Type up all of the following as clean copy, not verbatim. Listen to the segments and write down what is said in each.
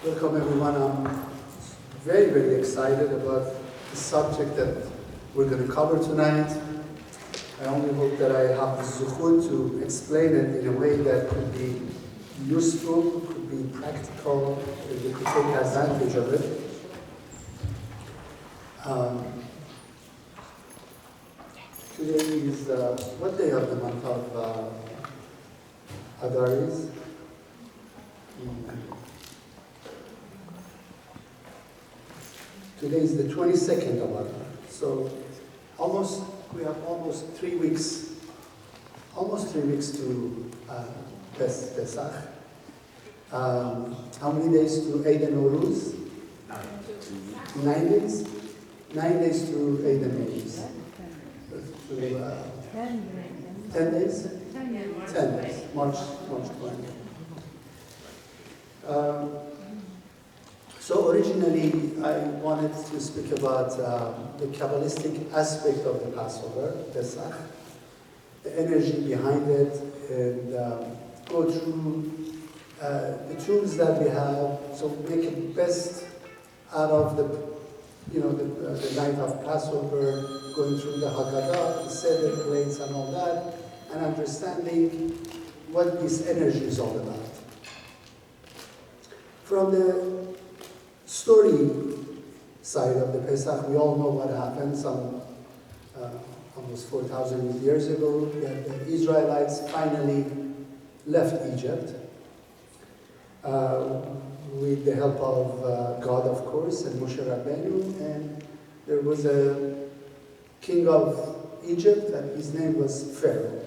Welcome everyone. I'm very, very excited about the subject that we're going to cover tonight. I only hope that I have the Zohar to explain it in a way that could be useful, could be practical, that we could take advantage of it. Today is, what day of the month of Adar is? Today is the 22nd of Adar. So we have almost 3 weeks to Pesach. How many days to Eid al-Nowruz? 9 days? 9 days to Eid al-Nowruz. 10 days? 10 days, March 20. So originally, I wanted to speak about the Kabbalistic aspect of the Passover, Pesach, the energy behind it, and go through the tools that we have, so make the best out of the night of Passover, going through the Haggadah, the Seder plates and all that, and understanding what this energy is all about. From the story side of the Pesach, we all know what happened some almost 4,000 years ago, that the Israelites finally left Egypt with the help of God, of course, and Moshe Rabbeinu, and there was a king of Egypt, and his name was Pharaoh.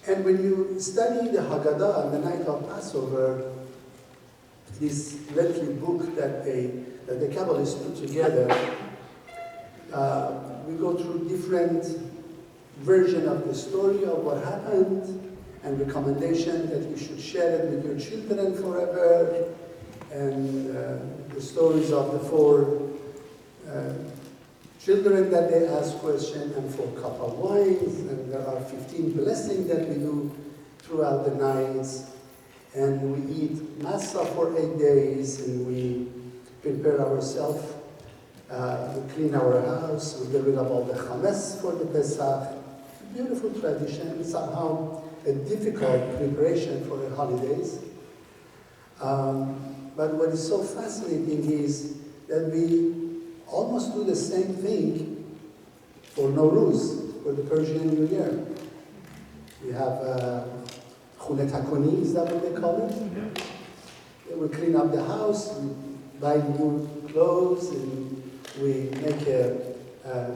And when you study the Haggadah on the night of Passover, this lengthy book that the Kabbalists put together, we go through different versions of the story of what happened, and recommendation that you should share it with your children forever, and the stories of the 4 children that they ask questions, and 4 cup of wines, and there are 15 blessings that we do throughout the nights, and we eat matzah for 8 days, and we prepare ourselves, we clean our house, we get rid of all the chametz for the Pesach. Beautiful tradition, somehow a difficult preparation for the holidays. But what is so fascinating is that we almost do the same thing for Nowruz, for the Persian New Year. We have Chulet HaKoni, is that what they call it? We clean up the house, we buy new clothes, and we make a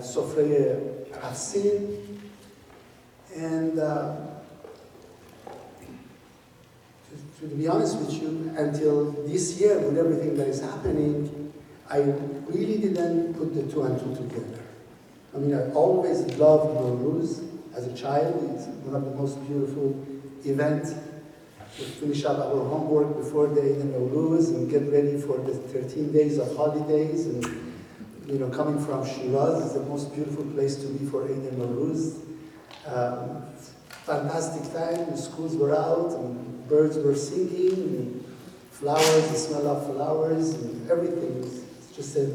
sofrei hafsin. And to be honest with you, until this year, with everything that is happening, I really didn't put the 2 and 2 together. I mean, I always loved Nowruz as a child. It's one of the most beautiful events. We finish up our homework before the Eid al-Nowruz and get ready for the 13 days of holidays. And coming from Shiraz is the most beautiful place to be for Eid al-Nowruz. Fantastic time. The schools were out and birds were singing, and flowers, the smell of flowers, and everything. It's just a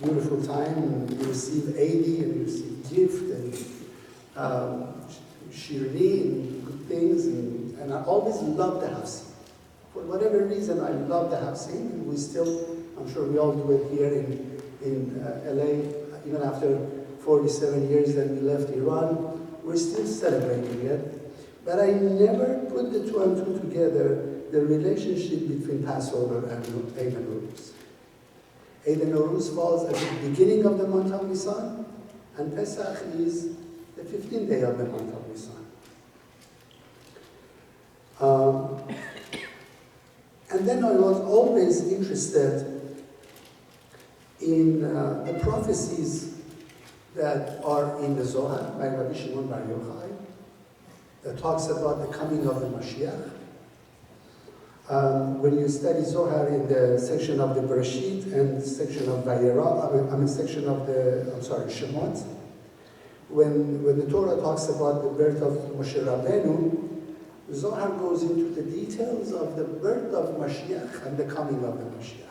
beautiful time, and you receive Eidi, and you receive gift, and shirni, and good things, and I always loved the hafsin. For whatever reason, I love the hafsin, and we still, I'm sure we all do it here in LA, even after 47 years that we left Iran, we're still celebrating it. But I never put the 2 and 2 together, the relationship between Passover and Eid al-Nowruz. Eid al-Nowruz falls at the beginning of the month of Nisan, and Pesach is the 15th day of the month of Nisan. And then I was always interested in the prophecies that are in the Zohar by Rabbi Shimon Bar Yochai, that talks about the coming of the Mashiach. When you study Zohar in the section of the Bereshit and section of Vayera, section of Shemot, when the Torah talks about the birth of Moshe Rabbeinu, The Zohar goes into the details of the birth of Mashiach and the coming of the Mashiach.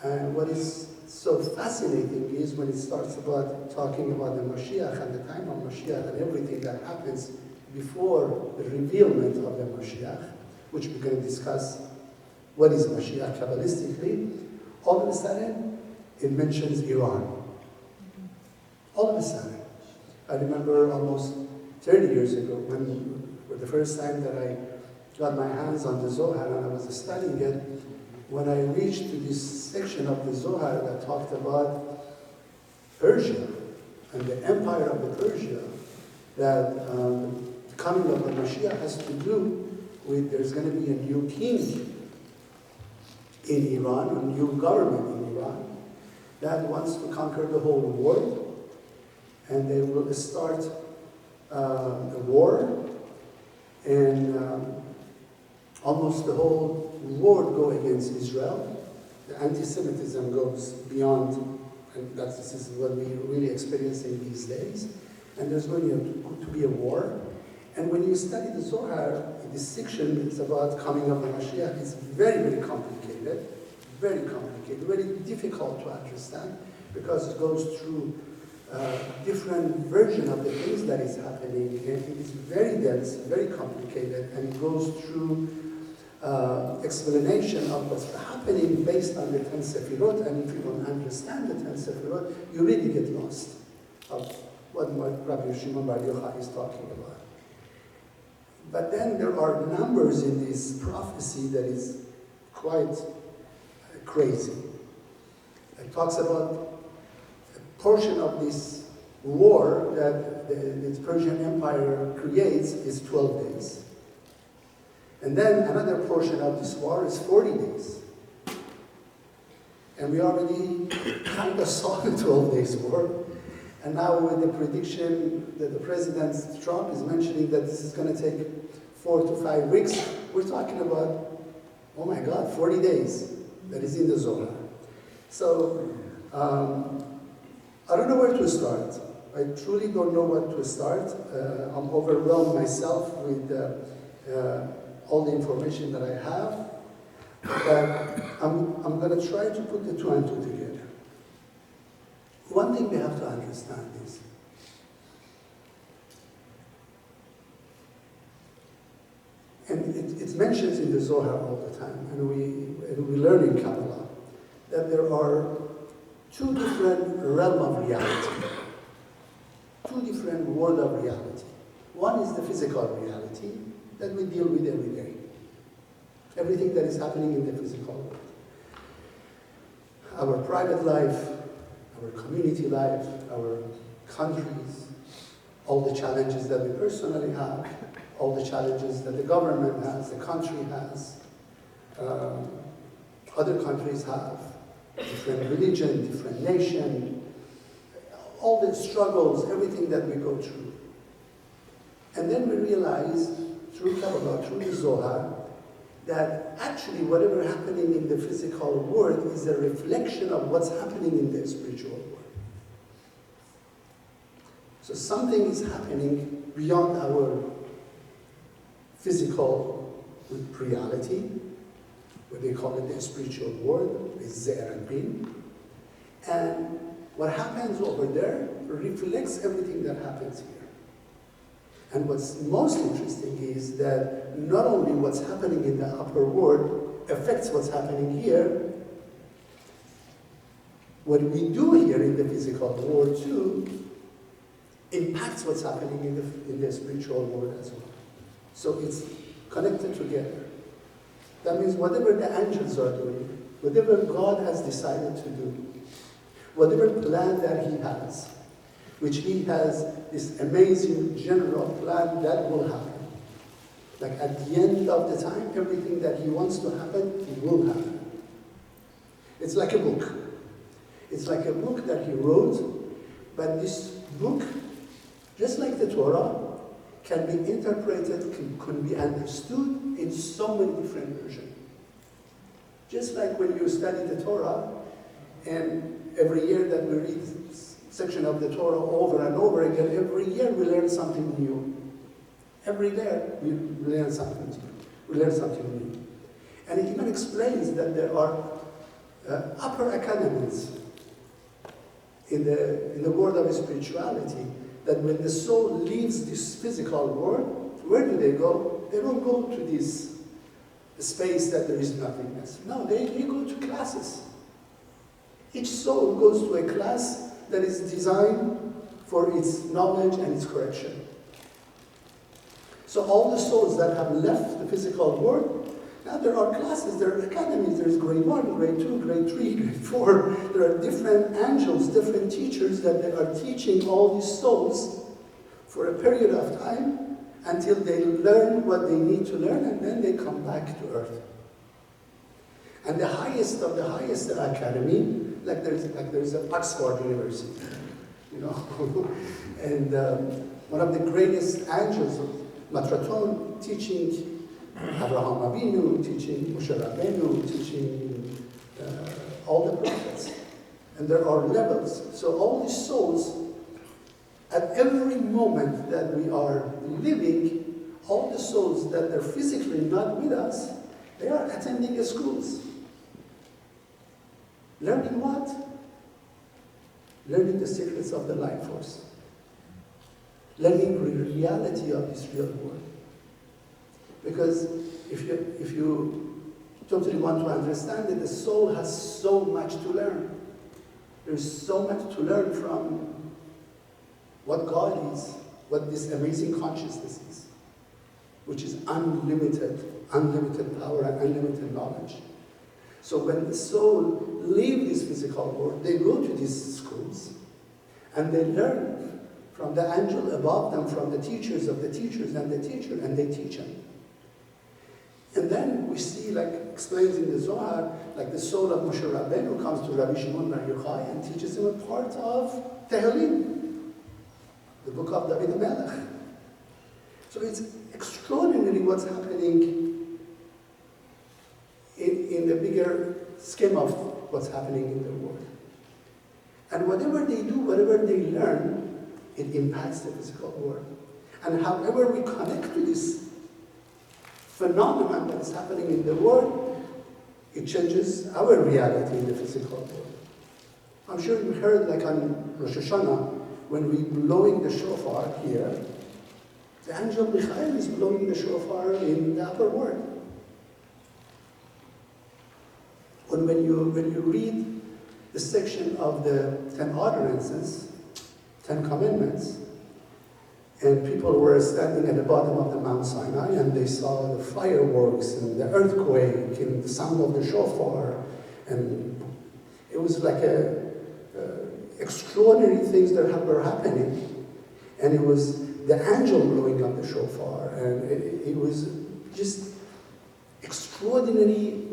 And what is so fascinating is when it starts about talking about the Mashiach and the time of Mashiach and everything that happens before the revealment of the Mashiach, which we're going to discuss what is Mashiach Kabbalistically, all of a sudden it mentions Iran. All of a sudden. I remember almost 30 years ago when for the first time that I got my hands on the Zohar and I was studying it, when I reached to this section of the Zohar that talked about Persia and the empire of the Persia, that the coming of the Mashiach has to do with there's going to be a new king in Iran, a new government in Iran that wants to conquer the whole world, and they will start a war, and almost the whole world go against Israel. The anti-Semitism goes beyond, and this is what we're really experiencing these days. And there's going to be a war. And when you study the Zohar, this section is about coming of the Mashiach. It's very, very complicated, very difficult to understand, because it goes through different version of the things that is happening, and it is very dense, very complicated, and it goes through explanation of what's happening based on the 10 Sefirot, and if you don't understand the 10 Sefirot, you really get lost of what Rabbi Shimon Bar Yochai is talking about. But then there are numbers in this prophecy that is quite crazy. It talks about portion of this war that the Persian Empire creates is 12 days. And then another portion of this war is 40 days. And we already kind of saw the 12 days war. And now with the prediction that the President Trump is mentioning that this is going to take 4 to 5 weeks, we're talking about, oh my God, 40 days that is in the Zohar. So, I don't know where to start. I truly don't know where to start. I'm overwhelmed myself with all the information that I have. But I'm going to try to put the two and two together. One thing we have to understand is, and it mentions in the Zohar all the time, and we learn in Kabbalah, that there are two different realms of reality, two different worlds of reality. One is the physical reality that we deal with every day. Everything that is happening in the physical world. Our private life, our community life, our countries, all the challenges that we personally have, all the challenges that the government has, the country has, other countries have, different religion, different nation, all the struggles, everything that we go through. And then we realize, through Kabbalah, through the Zohar, that actually whatever happening in the physical world is a reflection of what's happening in the spiritual world. So something is happening beyond our physical reality, what they call it the spiritual world, is Ze'er and Bin. And what happens over there reflects everything that happens here. And what's most interesting is that not only what's happening in the upper world affects what's happening here, what we do here in the physical world too impacts what's happening in the spiritual world as well. So it's connected together. That means whatever the angels are doing, whatever God has decided to do, whatever plan that He has, which He has this amazing general plan that will happen. Like at the end of the time, everything that He wants to happen, it will happen. It's like a book. It's like a book that He wrote, but this book, just like the Torah, can be interpreted, can be understood in so many different versions. Just like when you study the Torah, and every year that we read section of the Torah over and over again, every year we learn something new. Every day we learn something new. We learn something new. And it even explains that there are upper academies in the world of spirituality, that when the soul leaves this physical world, where do they go? They don't go to this space that there is nothingness. No, they go to classes. Each soul goes to a class that is designed for its knowledge and its correction. So all the souls that have left the physical world, now there are classes, there are academies, there's grade 1, grade 2, grade 3, grade 4. There are different angels, different teachers that they are teaching all these souls for a period of time until they learn what they need to learn, and then they come back to earth. And the highest of the highest academy, like there's an Oxford University, you know, and one of the greatest angels, Matraton, teaching Abraham Avinu, teaching Moshe Rabbeinu, teaching all the prophets. And there are levels. So all these souls, at every moment that we are living, all the souls that are physically not with us, they are attending the schools. Learning what? Learning the secrets of the life force. Learning the reality of this real world. Because if you totally want to understand it, the soul has so much to learn. There's so much to learn from what God is, what this amazing consciousness is, which is unlimited power and unlimited knowledge. So when the soul leaves this physical world, they go to these schools and they learn from the angel above them, from the teachers of the teachers and the teacher, and they teach them. And then we see, like explains in the Zohar, like the soul of Moshe Rabbeinu comes to Rabbi Shimon Bar Yochai and teaches him a part of Tehillim, the book of David HaMelech. So it's extraordinary what's happening in the bigger scheme of what's happening in the world. And whatever they do, whatever they learn, it impacts the physical world. And however we connect to this phenomenon that is happening in the world, it changes our reality in the physical world. I'm sure you heard, like on Rosh Hashanah, when we're blowing the shofar here, the angel Michael is blowing the shofar in the upper world. And when you read the section of the 10 ordinances, 10 commandments, and people were standing at the bottom of the Mount Sinai and they saw the fireworks and the earthquake and the sound of the shofar, and it was like extraordinary things that were happening, and it was the angel blowing up the shofar, and it was just extraordinary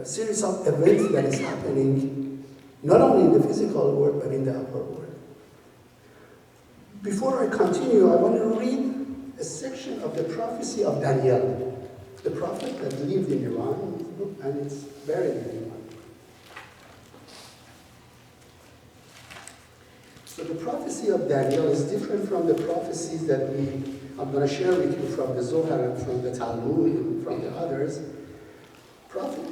series of events that is happening not only in the physical world but in the upper world. Before I continue, I want to read a section of the prophecy of Daniel, the prophet that lived in Iran, and it's buried in Iran. So the prophecy of Daniel is different from the prophecies that I'm going to share with you from the Zohar and from the Talmud and from the others. Prophet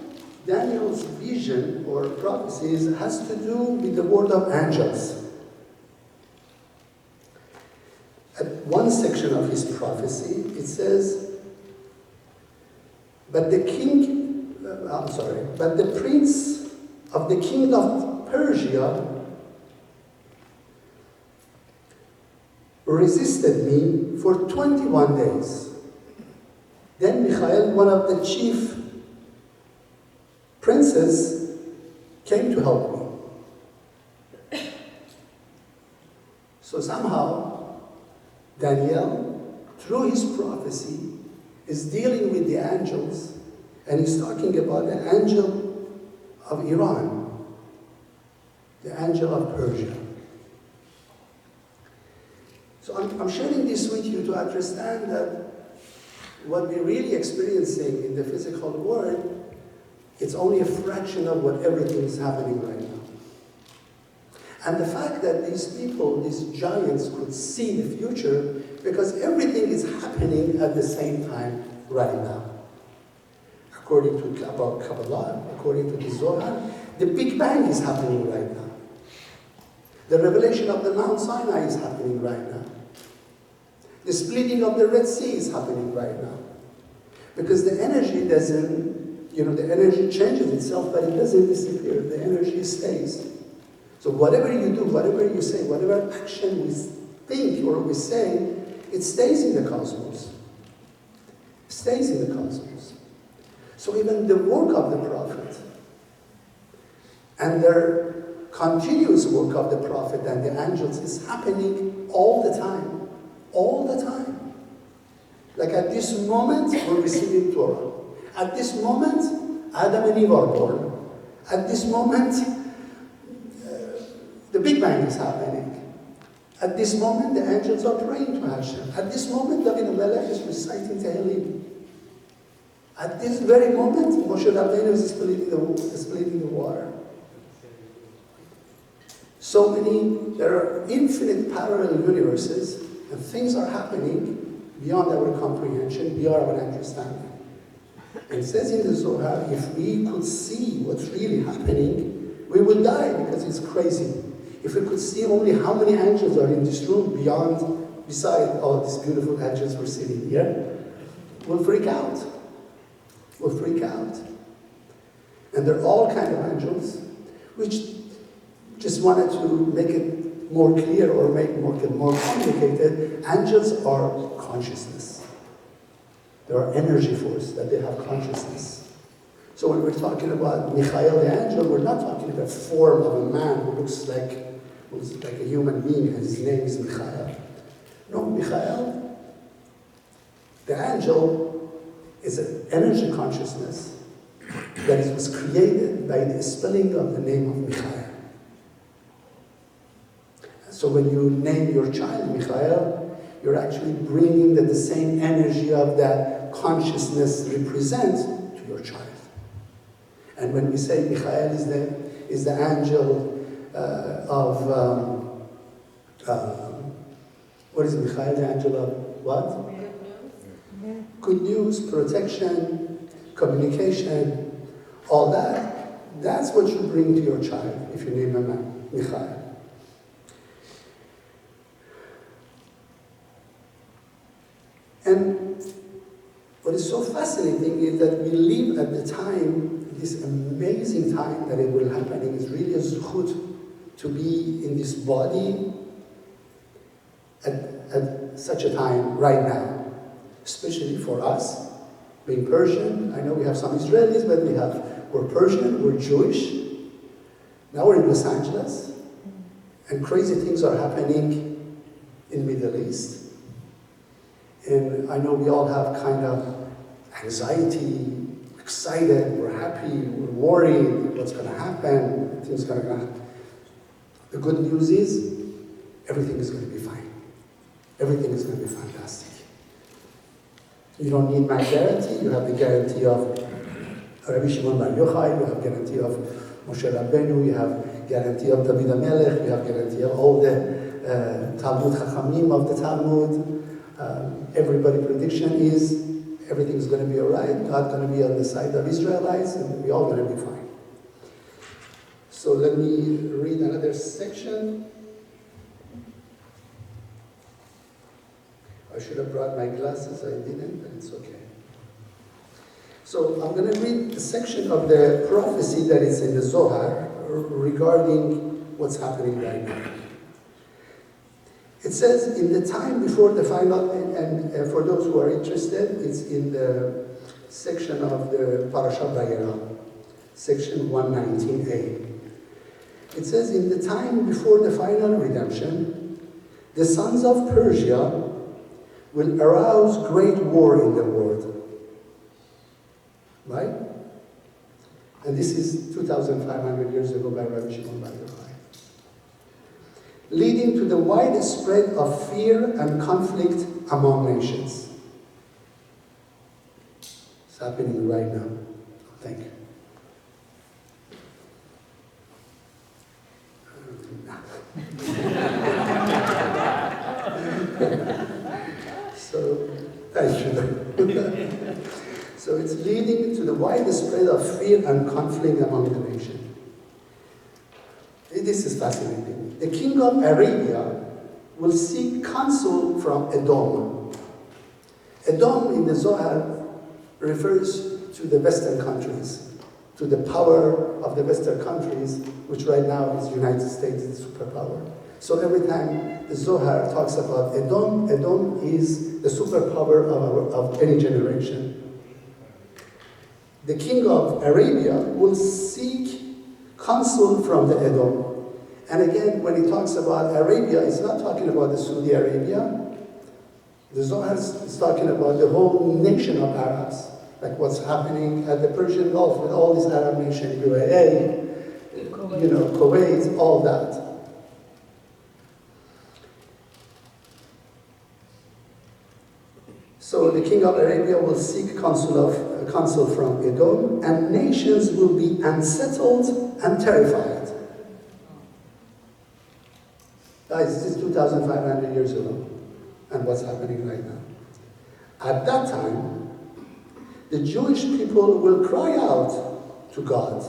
Daniel's vision or prophecies has to do with the world of angels. At one section of his prophecy, it says, but the prince of the king of Persia resisted me for 21 days. Then Michael, one of the chief princes, came to help me. So somehow, Daniel, through his prophecy, is dealing with the angels, and he's talking about the angel of Iran, the angel of Persia. So I'm sharing this with you to understand that what we're really experiencing in the physical world, it's only a fraction of what everything is happening right now. And the fact that these people, these giants, could see the future Because everything is happening at the same time right now. According to Kabbalah, according to the Zohar, the Big Bang is happening right now. The revelation of the Mount Sinai is happening right now. The splitting of the Red Sea is happening right now. Because the energy doesn't, the energy changes itself, but it doesn't disappear. The energy stays. So whatever you do, whatever you say, whatever action we think or we say, it stays in the cosmos. It stays in the cosmos. So even the work of the prophet and their continuous work of the prophet and the angels is happening all the time. All the time. Like at this moment, we're receiving Torah. At this moment, Adam and Eve are born. At this moment, the Big Bang is happening. At this moment, the angels are praying to Hashem. At this moment, David Melech is reciting Tehillim. At this very moment, Moshe Rabbeinu is splitting the water. So many, there are infinite parallel universes, and things are happening beyond our comprehension, beyond our understanding. And it says in the Zohar, if we could see what's really happening, we would die because it's crazy. If we could see only how many angels are in this room beside all these beautiful angels we're sitting here, we'll freak out. We'll freak out. And there are all kinds of angels, which just wanted to make it more clear or make it more complicated. Angels are consciousness. They are energy force, that they have consciousness. So when we're talking about Michael the angel, we're not talking about the form of a man who looks like a human being, and his name is Michael. No, Michael, the angel, is an energy consciousness that was created by the spelling of the name of Michael. So when you name your child Michael, you're actually bringing the same energy of that consciousness represents to your child. And when we say Michael is the angel what is Michael, the angel of what? Good news, protection, communication, all that. That's what you bring to your child if you name a man Michael. And what is so fascinating is that we live at the time, this amazing time that it will happen. It is really a zchut to be in this body at such a time right now. Especially for us, being Persian. I know we have some Israelis, but we're Persian, we're Jewish. Now we're in Los Angeles, and crazy things are happening in the Middle East. And I know we all have kind of anxiety, excited, we're happy, we're worried, what's going to happen, things going to happen. The good news is, everything is going to be fine. Everything is going to be fantastic. You don't need my guarantee, you have the guarantee of Rabbi Shimon Bar Yochai, you have guarantee of Moshe Rabbeinu, you have guarantee of David HaMelech, you have guarantee of all the Talmud Chachamim of the Talmud. Everybody's prediction is everything's going to be all right, God's going to be on the side of Israelites, and we're all going to be fine. So let me read another section. I should have brought my glasses, I didn't, but it's okay. So I'm going to read a section of the prophecy that is in the Zohar regarding what's happening right now. It says, in the time before the final, and for those who are interested, it's in the section of the Parashat Vayera, section 119a. It says, in the time before the final redemption, the sons of Persia will arouse great war in the world. Right? And this is 2,500 years ago by Rabbi Shimon Bar Yochai. Leading to the widespread of fear and conflict among nations. It's happening right now. Thank you. other. So it's leading to the widespread of fear and conflict among the nation. This is fascinating. The king of Arabia will seek counsel from Edom. Edom in the Zohar refers to the Western countries, to the power of the Western countries, which right now is United States, the superpower. So every time the Zohar talks about Edom, Edom is the superpower of any generation. The king of Arabia will seek counsel from the Edom. And again, when he talks about Arabia, it's not talking about the Saudi Arabia. The Zohar is talking about the whole nation of Arabs, like what's happening at the Persian Gulf with all these Arab nations, UAE, Kuwait, all that. So the king of Arabia will seek counsel from Edom, and nations will be unsettled and terrified. Guys, this is 2,500 years ago, and what's happening right now. At that time, the Jewish people will cry out to God.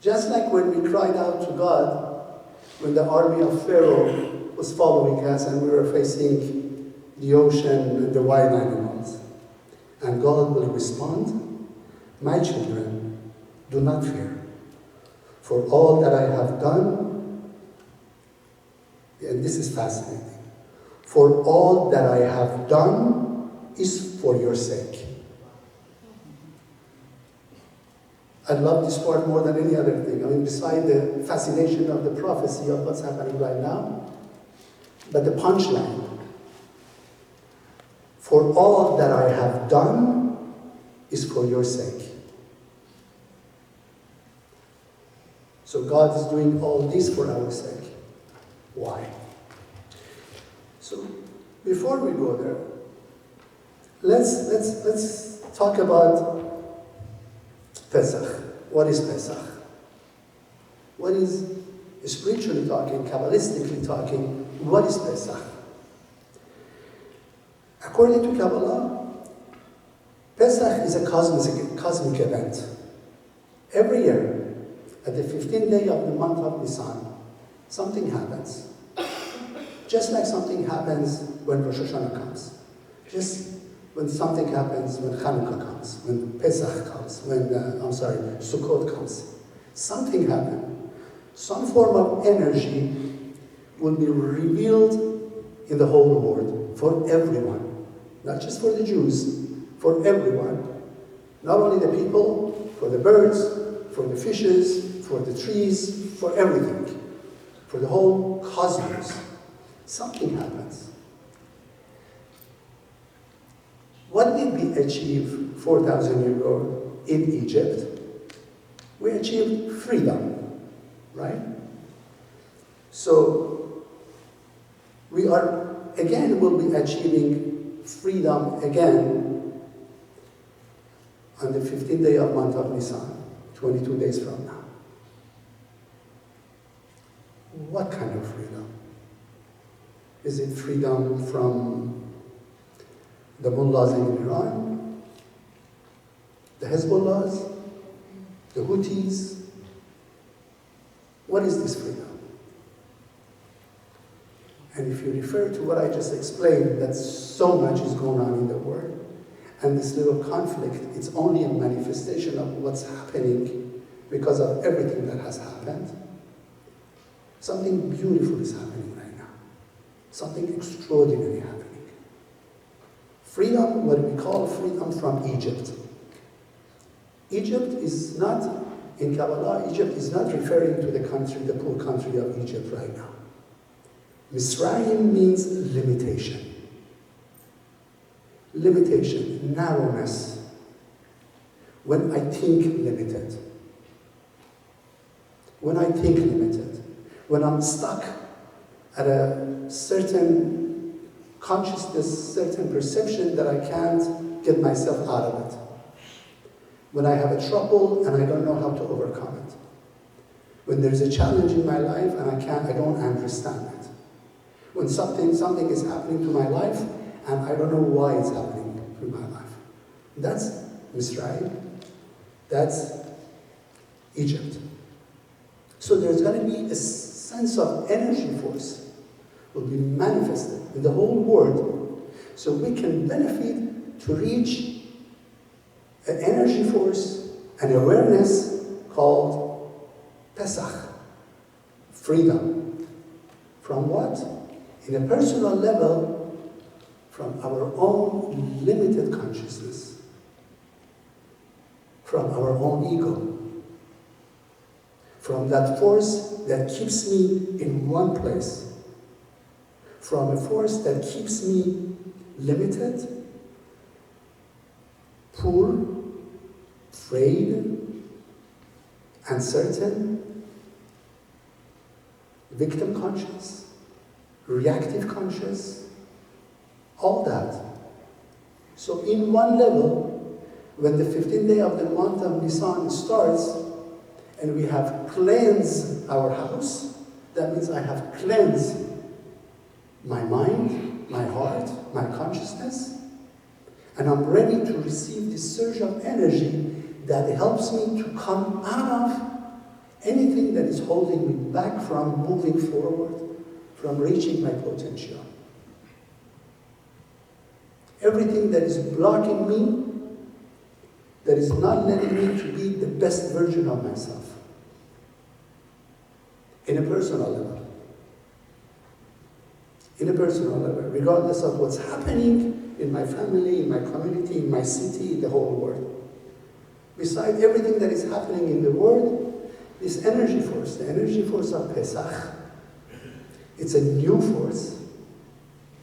Just like when we cried out to God when the army of Pharaoh was following us and we were facing the ocean and the wild animals. And God will respond, "My children, do not fear. For all that I have done," and this is fascinating, "for all that I have done is for your sake." I love this part more than any other thing. I mean, beside the fascination of the prophecy of what's happening right now, but the punchline, "For all that I have done is for your sake." So God is doing all this for our sake. Why? So before we go there, let's talk about Pesach. What is Pesach? What is, spiritually talking, Kabbalistically talking, what is Pesach? According to Kabbalah, Pesach is a cosmic event. Every year, at the 15th day of the month of Nisan, something happens. Just like something happens when Rosh Hashanah comes. Just when something happens when Hanukkah comes, when Pesach comes, when, Sukkot comes. Something happens. Some form of energy will be revealed in the whole world for everyone. Not just for the Jews, for everyone. Not only the people, for the birds, for the fishes, for the trees, for everything. For the whole cosmos. Something happens. What did we achieve 4,000 years ago in Egypt? We achieved freedom, right? So we are, again, will be achieving freedom again on the 15th day of month of Nisan, 22 days from now. What kind of freedom? Is it freedom from the mullahs in Iran, the Hezbollahs, the Houthis? What is this freedom? And if you refer to what I just explained, that so much is going on in the world, and this little conflict, it's only a manifestation of what's happening because of everything that has happened. Something beautiful is happening right now. Something extraordinary happening. Freedom, what we call freedom from Egypt. Egypt is not, in Kabbalah, Egypt is not referring to the country, the poor country of Egypt right now. Misraim means limitation. Limitation, narrowness. When I think limited. When I think limited. When I'm stuck at a certain consciousness, certain perception that I can't get myself out of it. When I have a trouble and I don't know how to overcome it. When there's a challenge in my life and I don't understand it. When something is happening to my life and I don't know why it's happening. That's Misraim. That's Egypt. So there's going to be a sense of energy force will be manifested in the whole world. So we can benefit to reach an energy force, an awareness called Pesach, freedom. From what? In a personal level, from our own limited consciousness, from our own ego, from that force that keeps me in one place, from a force that keeps me limited, poor, afraid, uncertain, victim conscious, reactive conscious, all that. So in one level, when the 15th day of the month of Nisan starts, and we have cleansed our house, that means I have cleansed my mind, my heart, my consciousness, and I'm ready to receive this surge of energy that helps me to come out of anything that is holding me back from moving forward, from reaching my potential. Everything that is blocking me, that is not letting me to be the best version of myself. In a personal level. In a personal level, regardless of what's happening in my family, in my community, in my city, in the whole world. Besides everything that is happening in the world, this energy force, the energy force of Pesach, it's a new force.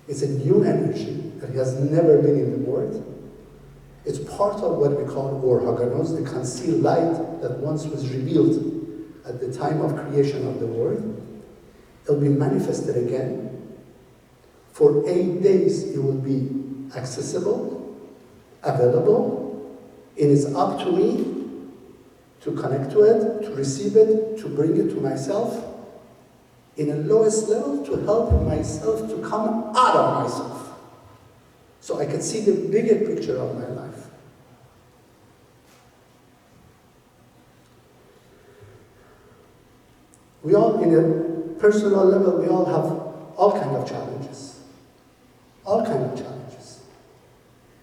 It's a new energy that has never been in the world. It's part of what we call Or Haganos, the concealed light that once was revealed at the time of creation of the world. It'll be manifested again. For 8 days it will be accessible, available. It is up to me to connect to it, to receive it, to bring it to myself in a lowest level, to help myself to come out of myself. So I can see the bigger picture of my life. We all, in a personal level, we all have all kinds of challenges. All kinds of challenges.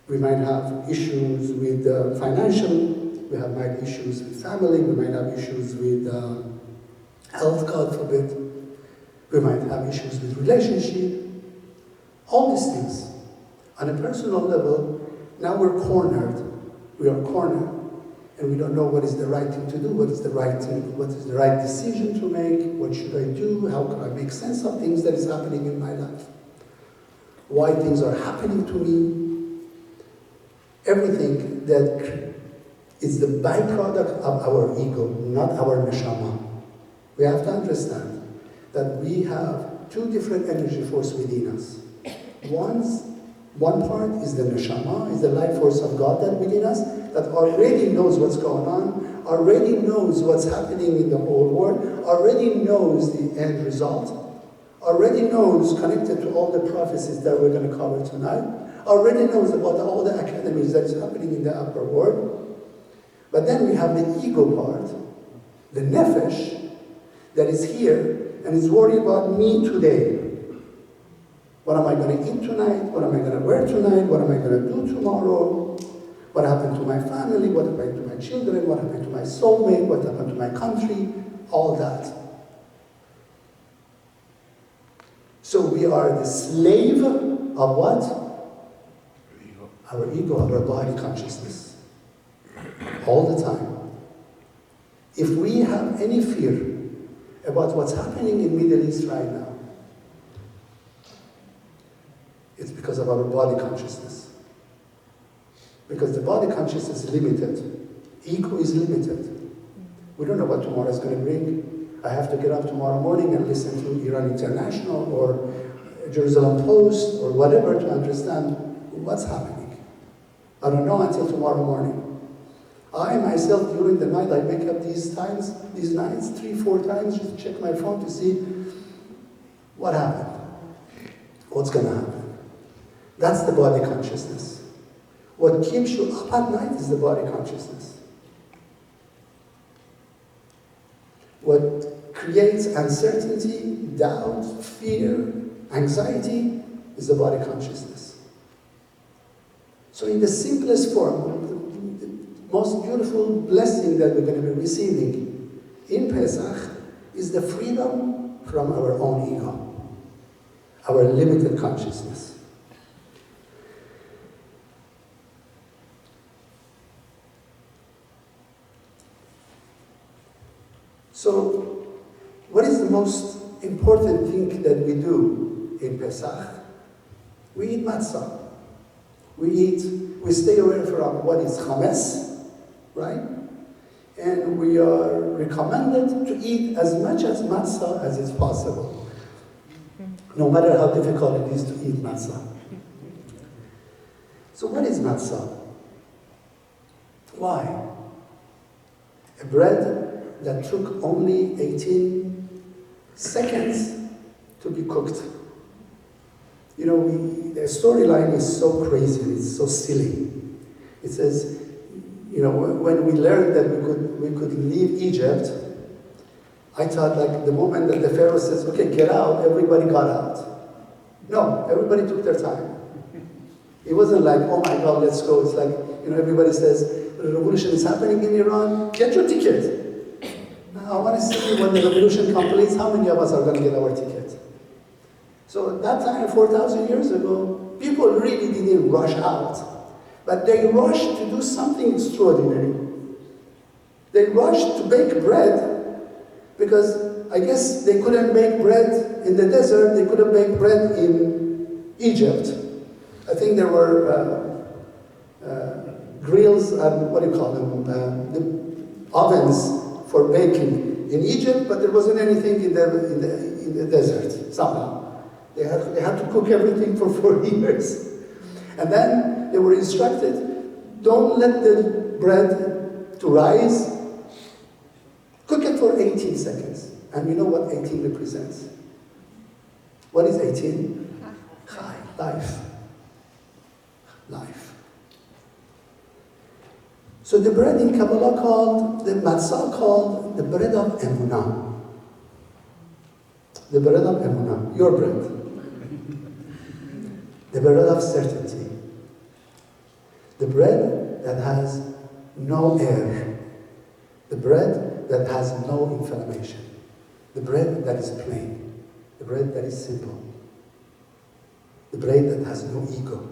We might have issues with financial, we might have issues with family, we might have issues with health, God forbid. We might have issues with relationship. All these things. On a personal level, now we're cornered. We are cornered. And we don't know what is the right thing to do, what is the right decision to make, what should I do, how can I make sense of things that is happening in my life, why things are happening to me. Everything that is the byproduct of our ego, not our neshama. We have to understand that we have two different energy forces within us. One part is the neshama, is the life force of God that within us, that already knows what's going on, already knows what's happening in the whole world, already knows the end result, already knows, connected to all the prophecies that we're going to cover tonight, already knows about all the academies that is happening in the upper world. But then we have the ego part, the nefesh, that is here and is worried about me today. What am I going to eat tonight? What am I going to wear tonight? What am I going to do tomorrow? What happened to my family? What happened to my children? What happened to my soulmate? What happened to my country? All that. So we are the slave of what? Our ego, our body consciousness. All the time. If we have any fear about what's happening in Middle East right now, it's because of our body consciousness. Because the body consciousness is limited. Ego is limited. We don't know what tomorrow is going to bring. I have to get up tomorrow morning and listen to Iran International or Jerusalem Post or whatever to understand what's happening. I don't know until tomorrow morning. I myself, during the night, I wake up these nights, 3-4 times, just check my phone to see what happened. What's going to happen. That's the body consciousness. What keeps you up at night is the body consciousness. What creates uncertainty, doubt, fear, anxiety is the body consciousness. So in the simplest form, the most beautiful blessing that we're going to be receiving in Pesach is the freedom from our own ego, our limited consciousness. So, what is the most important thing that we do in Pesach? We eat matzah. We stay away from what is chametz, right? And we are recommended to eat as much as matzah as is possible, no matter how difficult it is to eat matzah. So what is matzah? Why? A bread that took only 18 seconds to be cooked. You know, the storyline is so crazy, it's so silly. It says, you know, when we learned that we could leave Egypt, I thought like the moment that the Pharaoh says, okay, get out, everybody got out. No, everybody took their time. It wasn't like, oh my God, let's go. It's like, you know, everybody says, the revolution is happening in Iran, get your ticket. I want to see when the revolution completes, how many of us are going to get our ticket? So at that time, 4,000 years ago, people really didn't rush out. But they rushed to do something extraordinary. They rushed to bake bread because I guess they couldn't bake bread in the desert, they couldn't bake bread in Egypt. I think there were grills and what do you call them? The ovens for baking in Egypt, but there wasn't anything in the desert somehow. They had to cook everything for 4 years. And then they were instructed, don't let the bread to rise, cook it for 18 seconds. And you know what 18 represents? What is 18? Chai, life. Life. So the bread in Kabbalah called, the matzah called, the bread of emunah. The bread of emunah, your bread. The bread of certainty. The bread that has no air. The bread that has no inflammation. The bread that is plain. The bread that is simple. The bread that has no ego.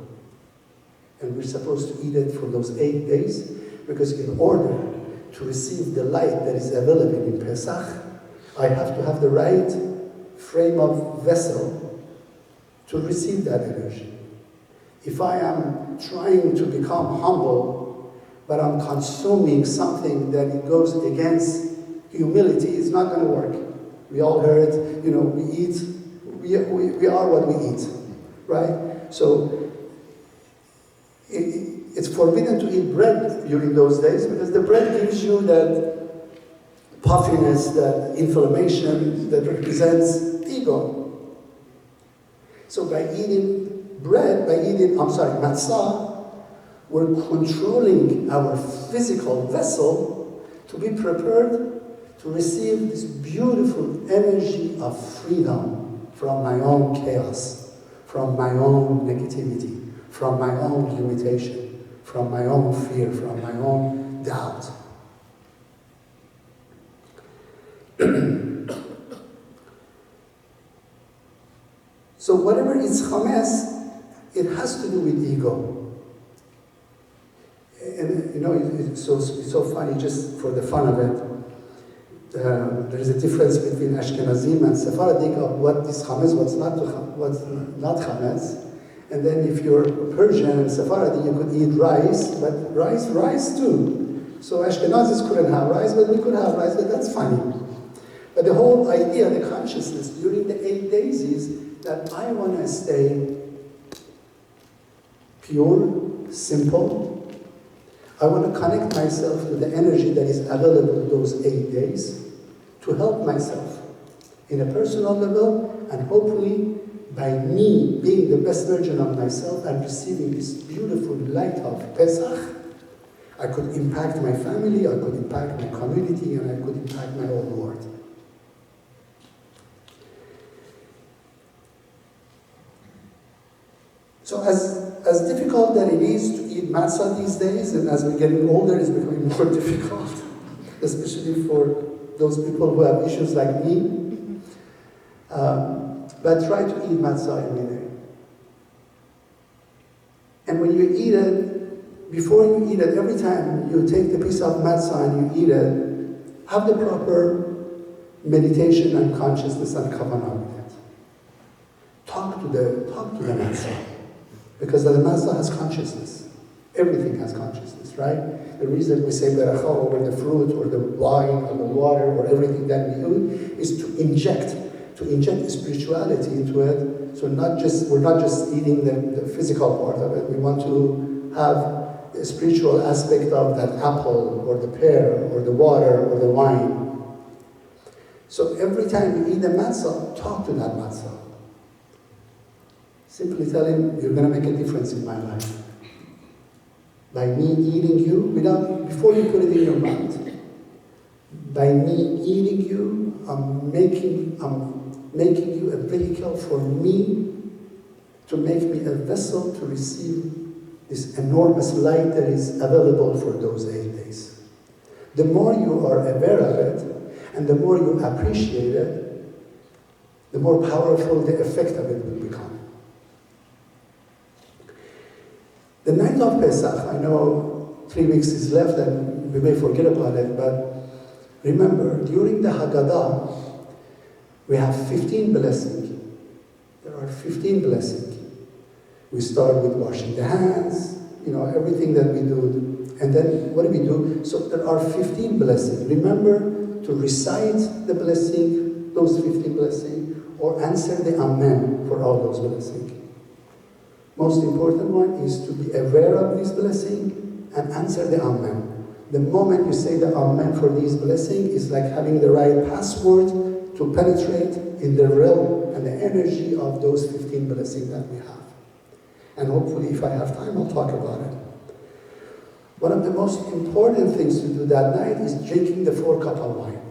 And we're supposed to eat it for those 8 days, because in order to receive the light that is available in Pesach, I have to have the right frame of vessel to receive that energy. If I am trying to become humble, but I'm consuming something that it goes against humility, it's not going to work. We all heard, you know, we are what we eat, right? So it's forbidden to eat bread during those days because the bread gives you that puffiness, that inflammation that represents ego. So by eating bread, matzah, we're controlling our physical vessel to be prepared to receive this beautiful energy of freedom from my own chaos, from my own negativity, from my own limitation, from my own fear, from my own doubt. So whatever is chametz, it has to do with ego. And you know, it's so funny, just for the fun of it. There is a difference between Ashkenazim and Sephardic of what is chametz, what's not chametz. And then if you're Persian and Sephardi, you could eat rice, but rice too. So Ashkenazis couldn't have rice, but we could have rice, but that's funny. But the whole idea, the consciousness during the 8 days is that I want to stay pure, simple. I want to connect myself to the energy that is available those 8 days to help myself in a personal level and hopefully by me being the best version of myself and receiving this beautiful light of Pesach, I could impact my family, I could impact my community, and I could impact my whole world. So as difficult that it is to eat matzah these days, and as we're getting older, it's becoming more difficult, especially for those people who have issues like me. But try to eat matzah every day. And when you eat it, before you eat it, every time you take the piece of matzah and you eat it, have the proper meditation and consciousness and kavanah with it. Talk to the matzah. Because the matzah has consciousness. Everything has consciousness, right? The reason we say beracha over the fruit or the wine or the water or everything that we eat is to inject spirituality into it. So we're not just eating the physical part of it. We want to have the spiritual aspect of that apple or the pear or the water or the wine. So every time you eat the matzah, talk to that matzah. Simply tell him, you're going to make a difference in my life. By me eating you, before you put it in your mouth, by me eating you, I'm making you a vehicle for me to make me a vessel to receive this enormous light that is available for those 8 days. The more you are aware of it, and the more you appreciate it, the more powerful the effect of it will become. The night of Pesach, I know 3 weeks is left and we may forget about it, but remember, during the Haggadah, we have 15 blessings. There are 15 blessings. We start with washing the hands, everything that we do. And then what do? So there are 15 blessings. Remember to recite the blessing, those 15 blessings, or answer the Amen for all those blessings. Most important one is to be aware of this blessing and answer the Amen. The moment you say the Amen for this blessing is like having the right password to penetrate in the realm and the energy of those 15 blessings that we have. And hopefully, if I have time, I'll talk about it. One of the most important things to do that night is drinking the 4 cups of wine.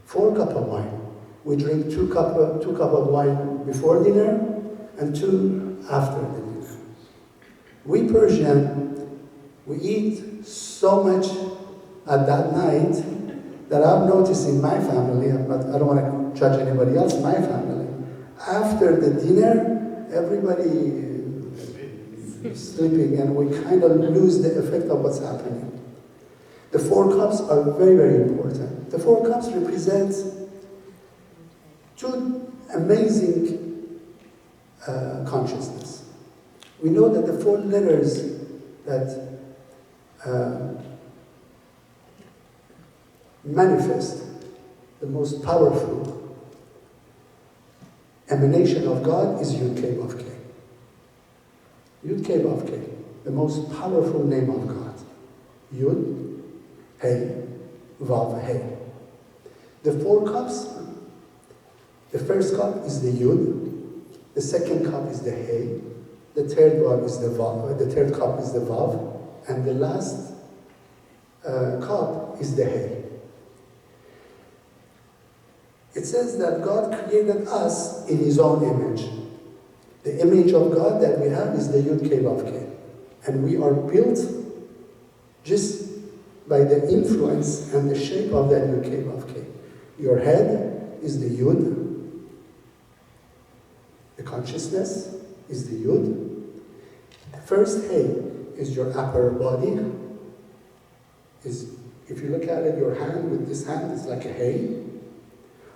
4 cups of wine. We drink 2 cups of wine before dinner and 2 after the dinner. We Persian, we eat so much at that night that I've noticed in my family, I don't want to judge anybody else, my family, after the dinner, everybody is sleeping and we kind of lose the effect of what's happening. The 4 cups are very, very important. The 4 cups represent 2 amazing consciousness. We know that the 4 letters that manifest the most powerful emanation of God is Yud Kei Vav Kei. Yud Kei Vav Kei, the most powerful name of God. Yud, Hey, Vav, Hey. The 4 cups, the first cup is the Yud, the second cup is the Hey, the third Vav is the Vav, the third cup is the Vav, and the last cup is the Hey. It says that God created us in His own image. The image of God that we have is the Yud Kei Vav Kei. And we are built just by the influence and the shape of that Yud Kei Vav Kei. Your head is the Yud. The consciousness is the Yud. The first Hey is your upper body. If you look at it, your hand with this hand is like a Hey.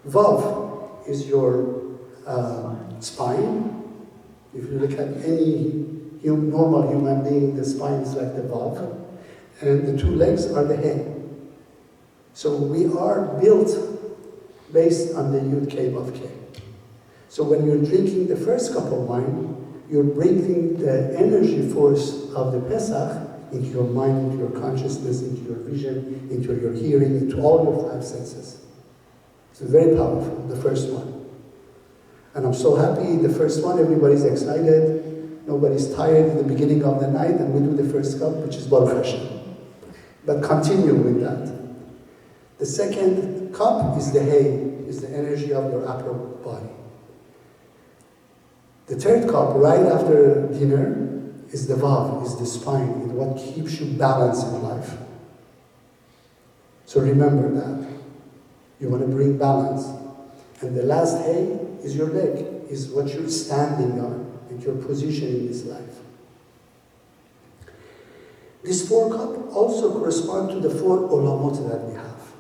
Vav is your spine. If you look at any normal human being, the spine is like the Vav. And the 2 legs are the Hey. So we are built based on the Yud Kei Vav Kei. So when you're drinking the first cup of wine, you're bringing the energy force of the Pesach into your mind, into your consciousness, into your vision, into your hearing, into all your 5 senses. It's very powerful, the first one. And I'm so happy, the first one, everybody's excited, nobody's tired in the beginning of the night, and we do the first cup, which is Baruch Hashem. But continue with that. The second cup is the hay, is the energy of your upper body. The third cup, right after dinner, is the vav, is the spine, is what keeps you balanced in life. So remember that. You want to bring balance. And the last hay is your leg, is what you're standing on, and your position in this life. This 4 cup also correspond to the 4 olamot that we have.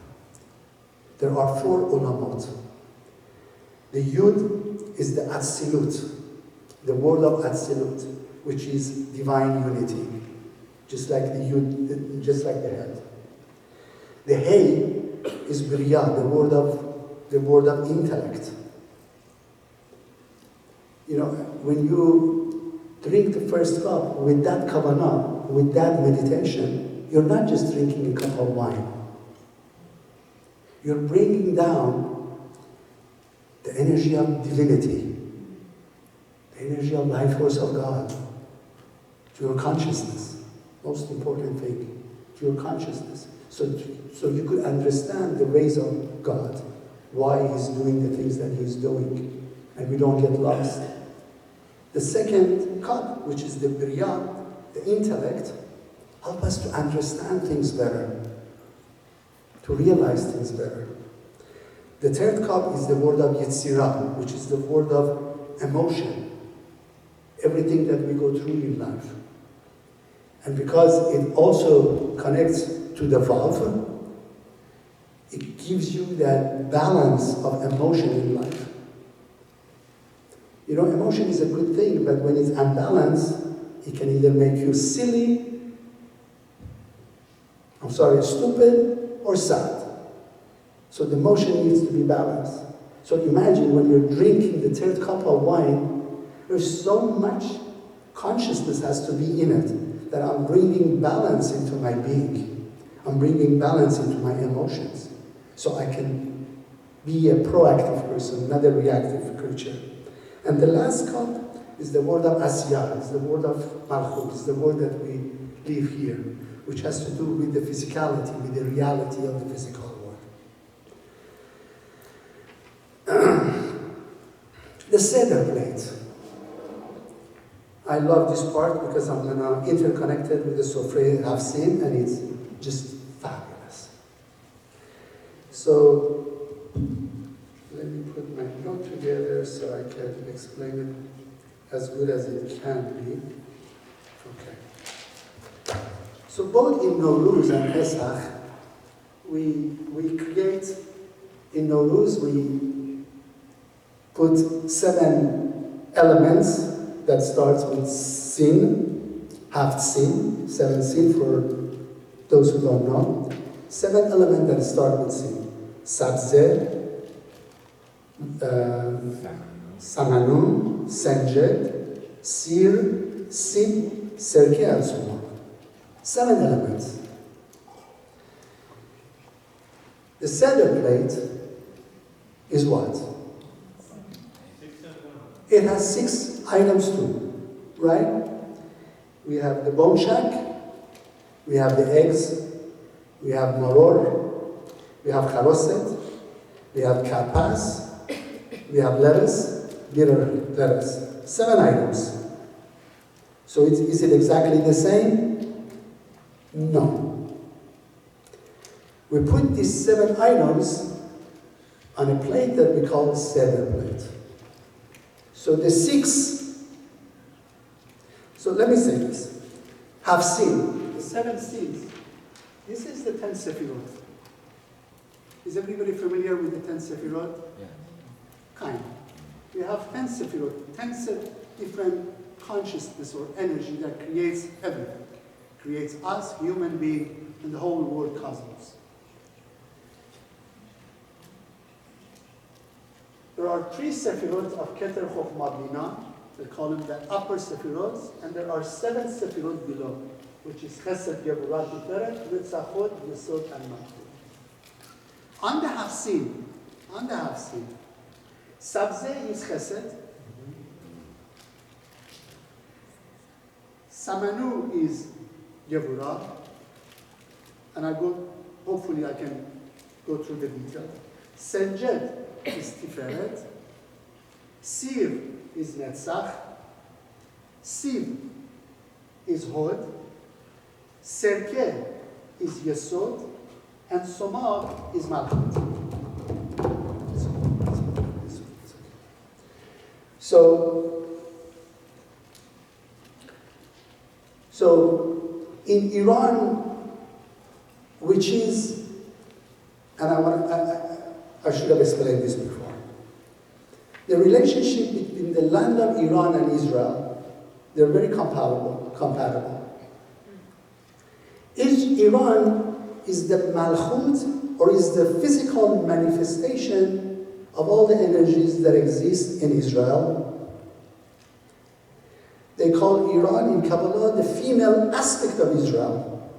There are 4 olamot. The Yud is the Atzilut, the word of Atzilut, which is divine unity, just like the Yud, just like the head. The Hey is Birya, the word of intellect. You know, when you drink the first cup with that kavanah, with that meditation, you're not just drinking a cup of wine. You're bringing down the energy of divinity, the energy of life force of God to your consciousness. Most important thing, to your consciousness. So you could understand the ways of God, why He's doing the things that He's doing, and we don't get lost. The second cup, which is the Birya, the intellect, help us to understand things better, to realize things better. The third cup is the word of Yetzirah, which is the word of emotion, everything that we go through in life. And because it also connects to the Vav, it gives you that balance of emotion in life. You know, emotion is a good thing, but when it's unbalanced, it can either make you silly, stupid, or sad. So the emotion needs to be balanced. So imagine when you're drinking the third cup of wine, there's so much consciousness has to be in it that I'm bringing balance into my being. I'm bringing balance into my emotions. So I can be a proactive person, not a reactive creature. And the last cup is the word of Asiyah, is the word of Malchut, is the word that we live here, which has to do with the physicality, with the reality of the physical world. The Seder plate. I love this part because I'm interconnected with the Sofrei Hafsin, and it's just fabulous. So, let me put my note together so I can explain it as good as it can be. Okay. So both in Nowruz and Pesach, we create, in Nowruz we put 7 elements that starts with sin, half sin, 7 sin for those who don't know. 7 elements that start with sin. Sabzeh, Samanun, Senjed, Sir, Sid, Serke, and so on. 7 elements. The Seder plate is what? It has 6 items too, right? We have the bone shack, we have the eggs, we have maror, we have charoset, we have karpas, we have lettuce, bitter lettuce. 7 items. So is it exactly the same? No. We put these 7 items on a plate that we call Seder plate. So the 6, so let me say this. Have seen, the 7 seeds. This is the 10 Sefirot. Is everybody familiar with the 10 Sefirot? Yeah. Kind. We have 10 Sefirot, 10 different consciousness or energy that creates everything. Creates us, human being, and the whole world cosmos. There are 3 Sefirot of Keter Chokhmah Bina. They call them the upper Sefirot, and there are 7 Sefirot below, which is Chesed, Gevurat, Tiferet, Nitzachot, Yesod, and Malchut. On the Hafsin, Sabze is chesed. Samanu is Gevurah. And hopefully I can go through the details. Senjed is Tiferet. Sir is Netzach. Siv is Hod. Serke is Yesod. And Somar is Malchut. So in Iran, which is, and I should have explained this before, the relationship between the land of Iran and Israel, they're very compatible. Iran is the Malchut, or is the physical manifestation of all the energies that exist in Israel. They call Iran in Kabbalah the female aspect of Israel,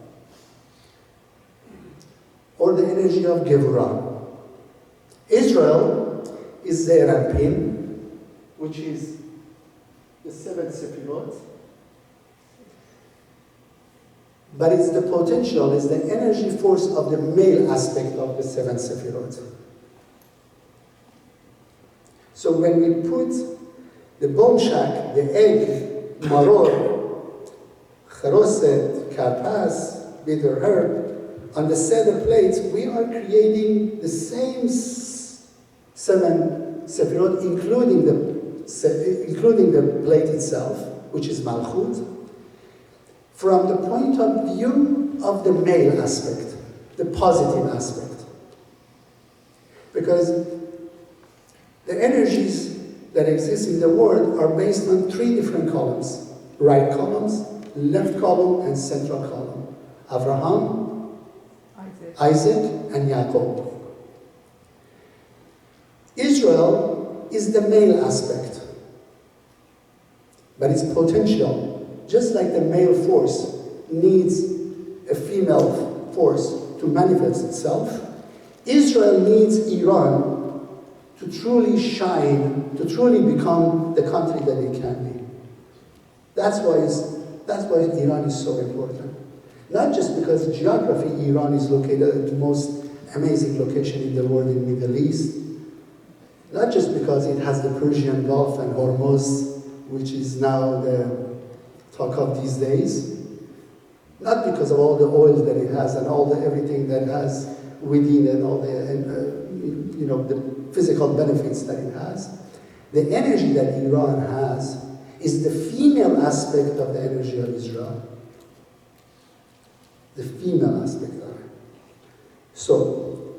or the energy of Gevurah. Israel is Zeir and Pin, which is the 7 Sefirot, but it's the potential, is the energy force of the male aspect of the 7 Sefirot. So when we put the bone shack, the egg, maror, cheroset, karpas, bitter herb, on the Seder plate, we are creating the same 7 Sefirot, including the plate itself, which is Malchut, from the point of view of the male aspect, the positive aspect. Because the energies that exist in the world are based on 3 different columns: right columns, left column, and central column. Abraham, Isaac, and Yaakov. Israel is the male aspect, but its potential, just like the male force needs a female force to manifest itself, Israel needs Iran to truly shine, to truly become the country that it can be. That's why Iran is so important. Not just because geography, Iran is located at the most amazing location in the world in the Middle East. Not just because it has the Persian Gulf and Hormuz, which is now the talk of these days. Not because of all the oil that it has and all the everything that it has within it, all the the physical benefits that it has. The energy that Iran has is the female aspect of the energy of Israel. The female aspect of it. So,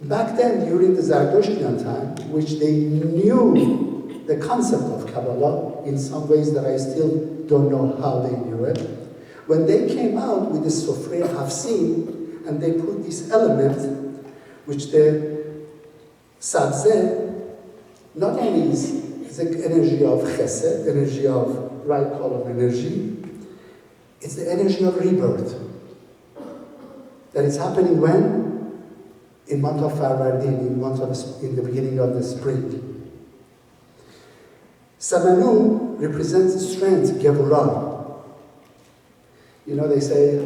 back then, during the Zardashtian time, which they knew the concept of Kabbalah in some ways that I still don't know how they knew it, when they came out with the Sofrei Hafsim, and they put this element, which the Sabzeh, not only is the energy of Chesed, energy of right column energy, it's the energy of rebirth. That is happening when? In month of Farvardin, in the beginning of the spring. Samanu represents strength, Gevurah. You know, they say,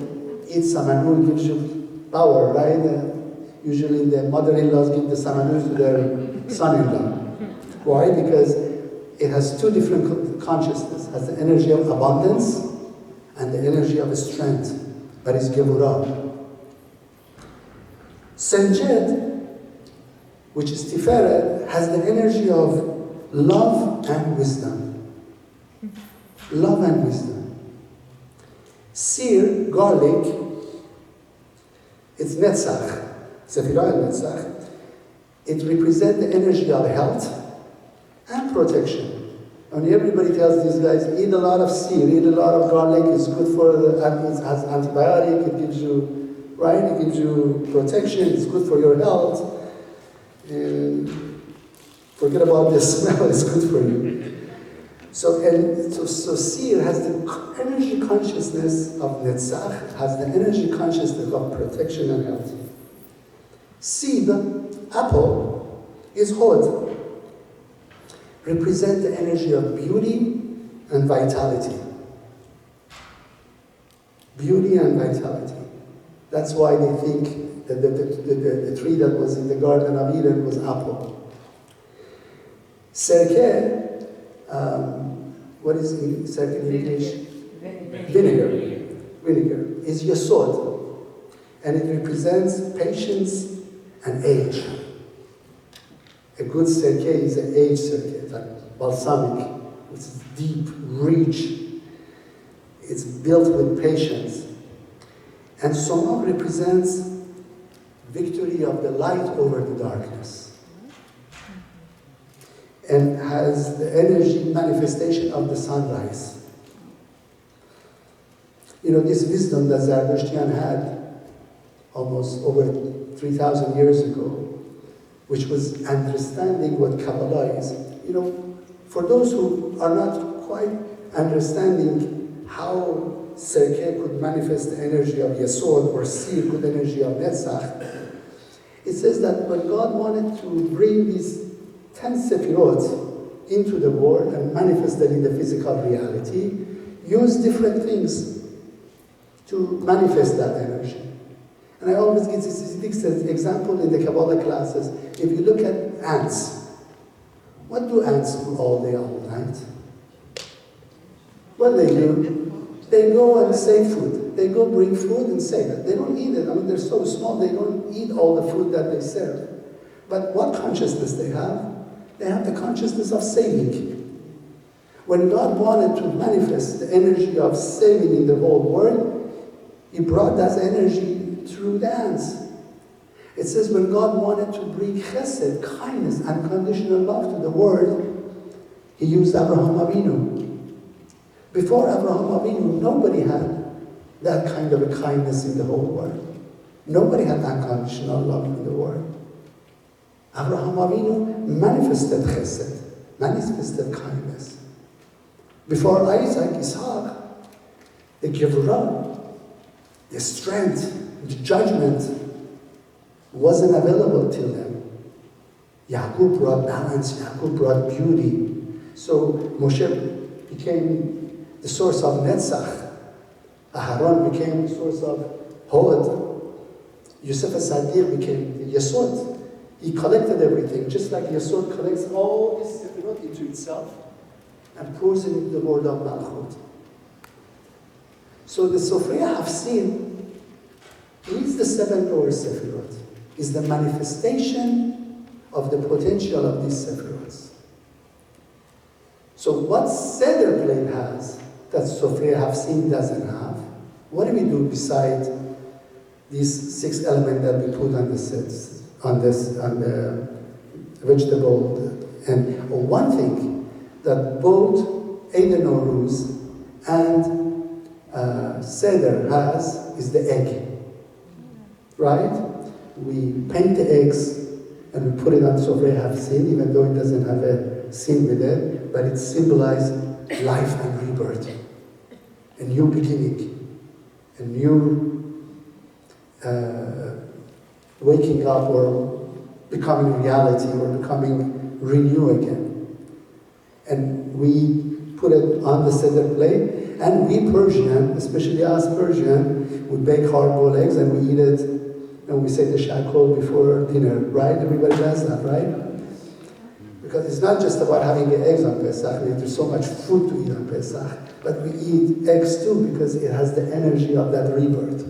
eat Samanu gives you power, right? Usually the mother-in-laws give the Samanus to their son-in-law. Why? Because it has 2 different consciousness. It has the energy of abundance and the energy of strength. But it's Gevurah. Senjed, which is Tiferet, has the energy of love and wisdom. Love and wisdom. Sir, garlic, it's Netzach. Sefirah Netzach. It represents the energy of health and protection. And everybody tells these guys, eat a lot of seed, eat a lot of garlic, it's good for it has antibiotic, it gives you, right? It gives you protection, it's good for your health. And forget about the smell, it's good for you. So seer has the energy consciousness of Netzach, has the energy consciousness of protection and health. Sib, apple, is Hod. represent the energy of beauty and vitality. Beauty and vitality. That's why they think that the tree that was in the Garden of Eden was apple. Sirke, what is sirke in English? Vinegar is yesod, and it represents patience and age. A good sirke is an age sirke, like balsamic, which is deep, rich. It's built with patience. And Somar represents victory of the light over the darkness, and has the energy manifestation of the sunrise. You know, this wisdom that Zardashtian had almost over 3,000 years ago, which was understanding what Kabbalah is. You know, for those who are not quite understanding how Sirke could manifest the energy of Yesod or Sir, good energy of Netzach, it says that when God wanted to bring these 10 Sefirot into the world and manifest them in the physical reality, used different things to manifest that energy. And I always give this example in the Kabbalah classes. If you look at ants, what do ants do all day, all night? What do? They go and save food. They go bring food and save it. They don't eat it. I mean, they're so small, they don't eat all the food that they serve. But what consciousness they have? They have the consciousness of saving. When God wanted to manifest the energy of saving in the whole world, He brought that energy through the ants. It says when God wanted to bring chesed, kindness, unconditional love to the world, He used Abraham Avinu. Before Abraham Avinu, nobody had that kind of a kindness in the whole world. Nobody had unconditional love in the world. Abraham Avinu manifested chesed, manifested kindness. Before Isaac, Ishaq, the Gevurah, the strength, the judgment wasn't available till then. Yaakov brought balance, Yaakov brought beauty. So Moshe became the source of Netzach. Aharon became the source of Hod. Yosef Sadiq became the Yesod. He collected everything, just like Yesod collects all this Sefirot into itself and pours it into the world of Malchut. So the Sofrei Hafsin is the 7 lower Sefirot, is the manifestation of the potential of these Sefirot. So what Seder plate has that Sofrei Hafsin doesn't have, what do we do beside these 6 elements that we put on the sets, on the vegetable? And one thing that both Eid Nowruz and Seder has is the egg, right? We paint the eggs and we put it on Sofrei Hafsin, even though it doesn't have a sin with it, but it symbolizes life and rebirth, a new beginning, a new waking up or becoming reality or becoming renew again. And we put it on the Seder plate, and we Persian, especially us Persian, we bake hard-boiled eggs and we eat it, and we say the shakol before dinner, right? Everybody does that, right? Because it's not just about having the eggs on Pesach, there's so much food to eat on Pesach, but we eat eggs too because it has the energy of that rebirth.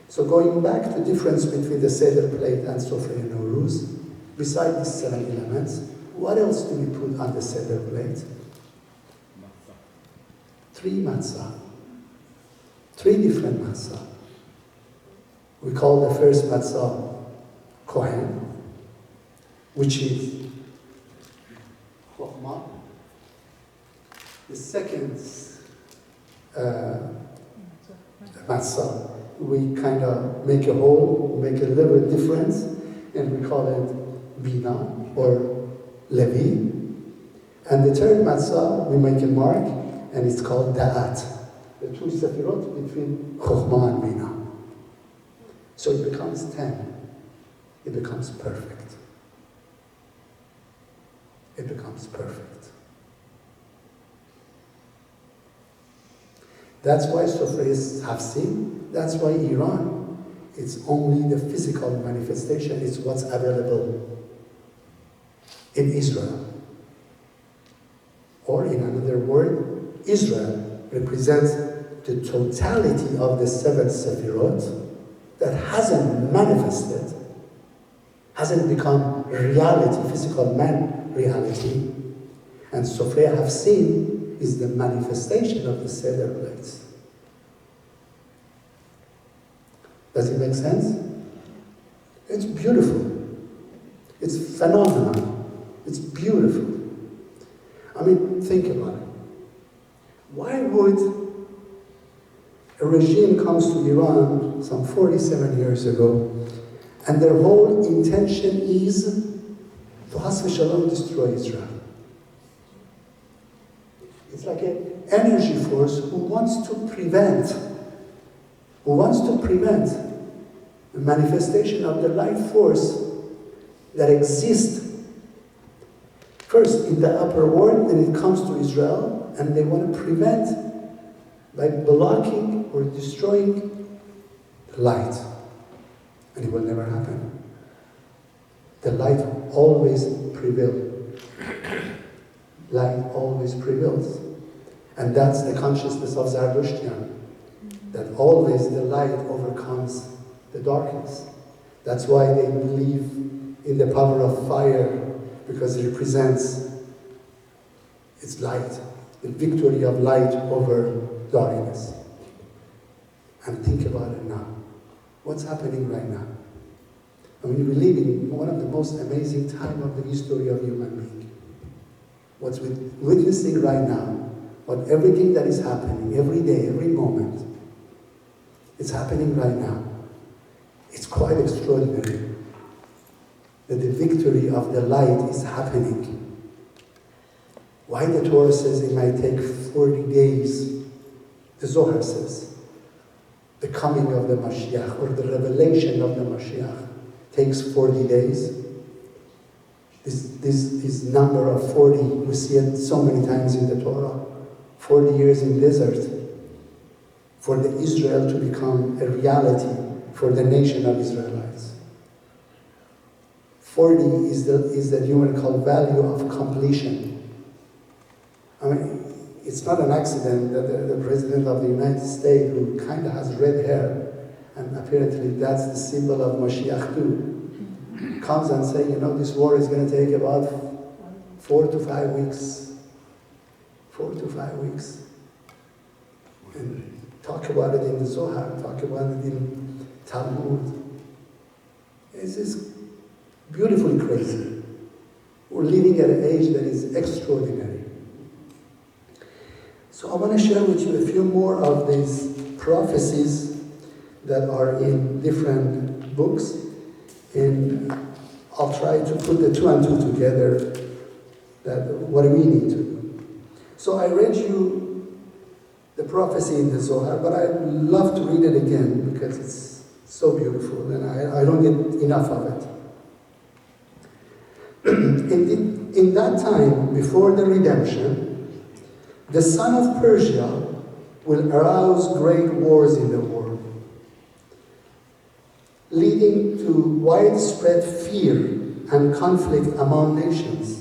So going back to the difference between the Seder plate and Sofrei Nowruz, beside these 7 elements, what else do we put on the Seder plate? 3 matzah. 3 different matzah. We call the first matzah Kohen, which is Chokhmah. The second matzah, we kind of make a hole, make a little difference, and we call it Bina or Levi. And the third matzah, we make a mark, and it's called Da'at, the 2 sefirot between Chokhmah and Bina. So it becomes 10. It becomes perfect. it becomes perfect. That's why Sofrists have seen, that's why Iran, it's only the physical manifestation, it's what's available in Israel. Or in another word, Israel represents the totality of the seven Sefirot that hasn't manifested, hasn't become reality, physical man reality. And Sofrei have seen is the manifestation of the Seder plates. Does it make sense? It's beautiful. It's phenomenal. It's beautiful. I mean, think about it. Why would a regime comes to Iran some 47 years ago, and their whole intention is to Hasv Shalom destroy Israel? It's like an energy force who wants to prevent the manifestation of the life force that exists first in the upper world, then it comes to Israel, and they want to prevent by blocking or destroying the light. And it will never happen. The light always prevails. Light always prevails. And that's the consciousness of Zardashtian, that always the light overcomes the darkness. That's why they believe in the power of fire, because it represents its light, the victory of light over darkness. And think about it now. What's happening right now? I mean, we live in one of the most amazing times of the history of human being. What's witnessing right now, what everything that is happening, every day, every moment, it's happening right now. It's quite extraordinary that the victory of the light is happening. Why the Torah says it might take 40 days, the Zohar says, the coming of the Mashiach, or the revelation of the Mashiach, takes 40 days. This number of 40, we see it so many times in the Torah. 40 years in desert, for the Israel to become a reality for the nation of Israelites. 40 is the numerical value of completion. I mean, it's not an accident that the President of the United States, who kind of has red hair, and apparently that's the symbol of Mashiach too, comes and says, you know, this war is going to take about 4 to 5 weeks. 4 to 5 weeks. And talk about it in the Zohar, talk about it in Talmud. It's just beautifully crazy. We're living at an age that is extraordinary. So I want to share with you a few more of these prophecies that are in different books, and I'll try to put the two and two together, that what do we need to do. So I read you the prophecy in the Zohar, but I'd love to read it again because it's so beautiful and I don't get enough of it. In that time, before the redemption, the son of Persia will arouse great wars in the world, leading to widespread fear and conflict among nations.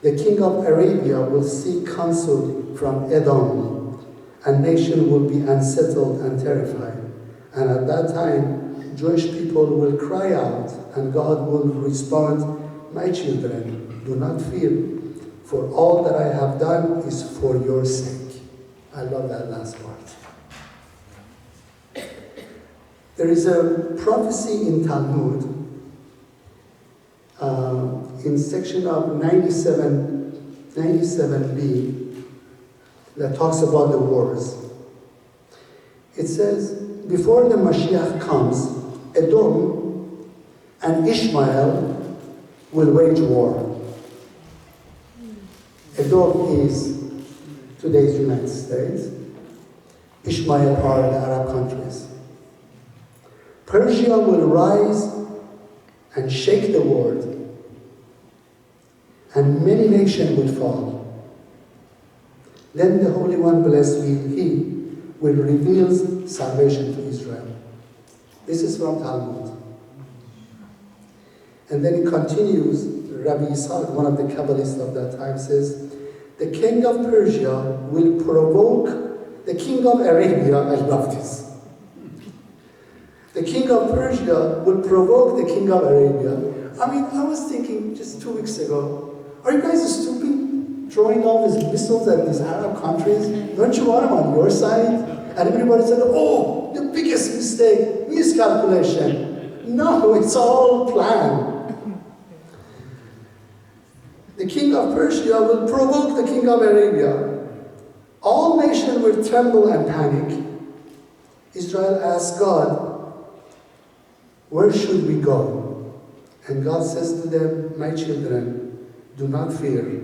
The king of Arabia will seek counsel from Edom, and nation will be unsettled and terrified. And at that time, Jewish people will cry out, and God will respond, my children, do not fear, for all that I have done is for your sake. I love that last part. There is a prophecy in Talmud, in section of 97b, that talks about the wars. It says, before the Mashiach comes, Edom and Ishmael will wage war. Edom is today's United States. Ishmael are the Arab countries. Persia will rise and shake the world. and many nations will fall. Then the Holy One, blessed be He, will reveal salvation to Israel. This is from Talmud. And then it continues, Rabbi Yisrael, one of the Kabbalists of that time, says, the king of Persia will provoke the king of Arabia. I love this. The king of Persia will provoke the king of Arabia. I mean, I was thinking just 2 weeks ago, are you guys stupid throwing all these missiles at these Arab countries? Don't you want them on your side? And everybody said, oh, the biggest mistake, miscalculation. No, it's all planned. The king of Persia will provoke the king of Arabia. All nations will tremble and panic. Israel asked God, where should we go? And God says to them, my children, do not fear.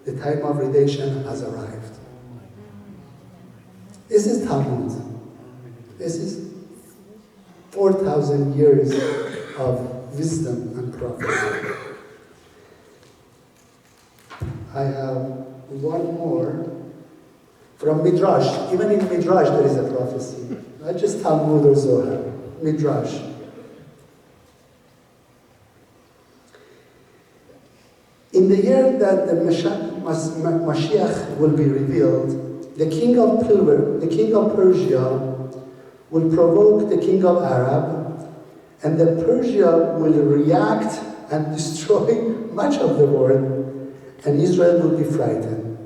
The time of redemption has arrived. This is Talmud. This is 4,000 years of wisdom and prophecy. I have one more from Midrash. Even in Midrash there is a prophecy. Not just Talmud or Zohar. Midrash. In the year that the Mashiach will be revealed, the king of Persia will provoke the king of Arab, and the Persia will react and destroy much of the world, and Israel will be frightened.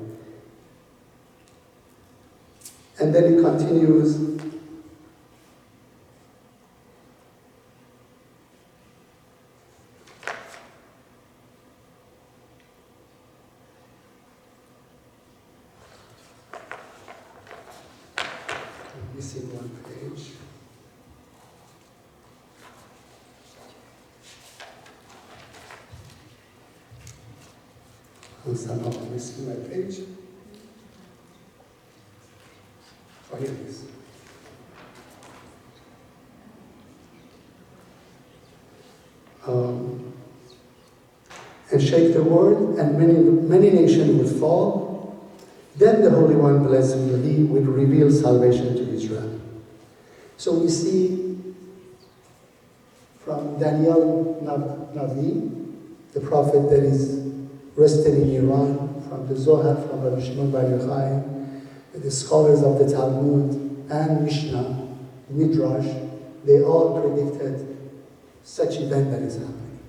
And then it continues. I'm missing one page. I'm missing my page. Oh, here it is. And shake the world, and many nations will fall. Then the Holy One, blessed be He, will reveal salvation to Israel. So we see from Daniel Navi, the prophet that is rested in Iran, from the Zohar, from Rabbi Shimon Bar Yochai, the scholars of the Talmud and Mishnah, Midrash, they all predicted such event that is happening.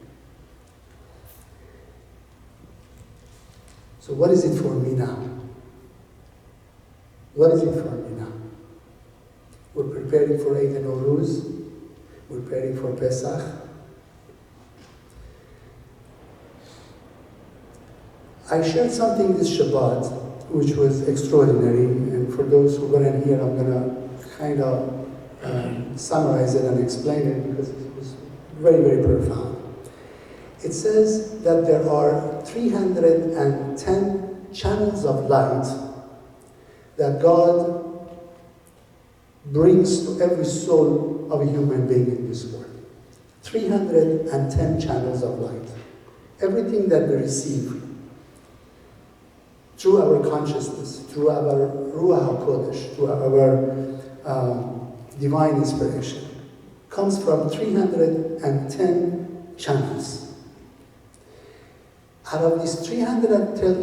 So what is it for me now? What is it for me now? We're preparing for Eid al-Nowruz. We're preparing for Pesach. I shared something this Shabbat, which was extraordinary, and for those who weren't here, I'm going to kind of summarize it and explain it because it was very, very profound. It says that there are 310 channels of light that God brings to every soul of a human being in this world. 310 channels of light. Everything that we receive through our consciousness, through our Ruach HaKodesh, through our divine inspiration, comes from 310 channels. Out of these 310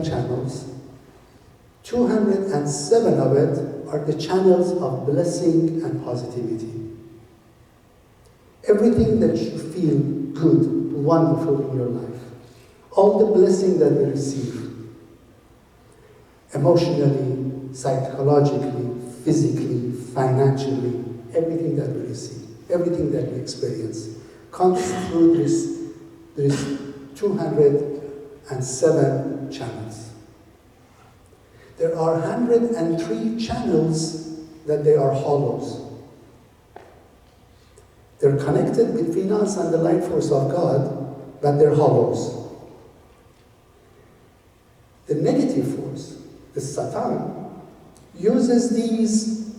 channels, 207 of it are the channels of blessing and positivity. Everything that you feel good, wonderful in your life, all the blessing that we receive, emotionally, psychologically, physically, financially, everything that we receive, everything that we experience, comes through this 207 channels. There are 103 channels that they are hollows. They're connected between us and the light force of God, but they're hollows. The negative force, the Satan, uses these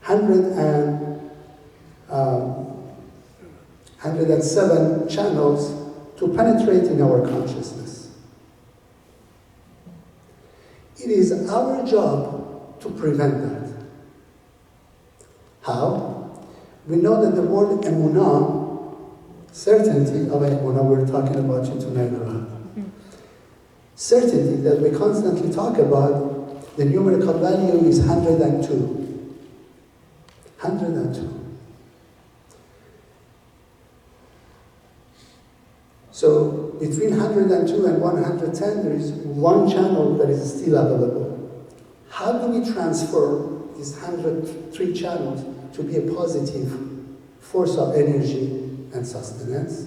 107 channels to penetrate in our consciousness. It is our job to prevent that. How? We know that the word emunah, certainty of emunah, we're talking about it tonight, certainty that we constantly talk about, the numerical value is 102. 102. So between 102 and 110, there is one channel that is still available. How do we transform these 103 channels to be a positive force of energy and sustenance?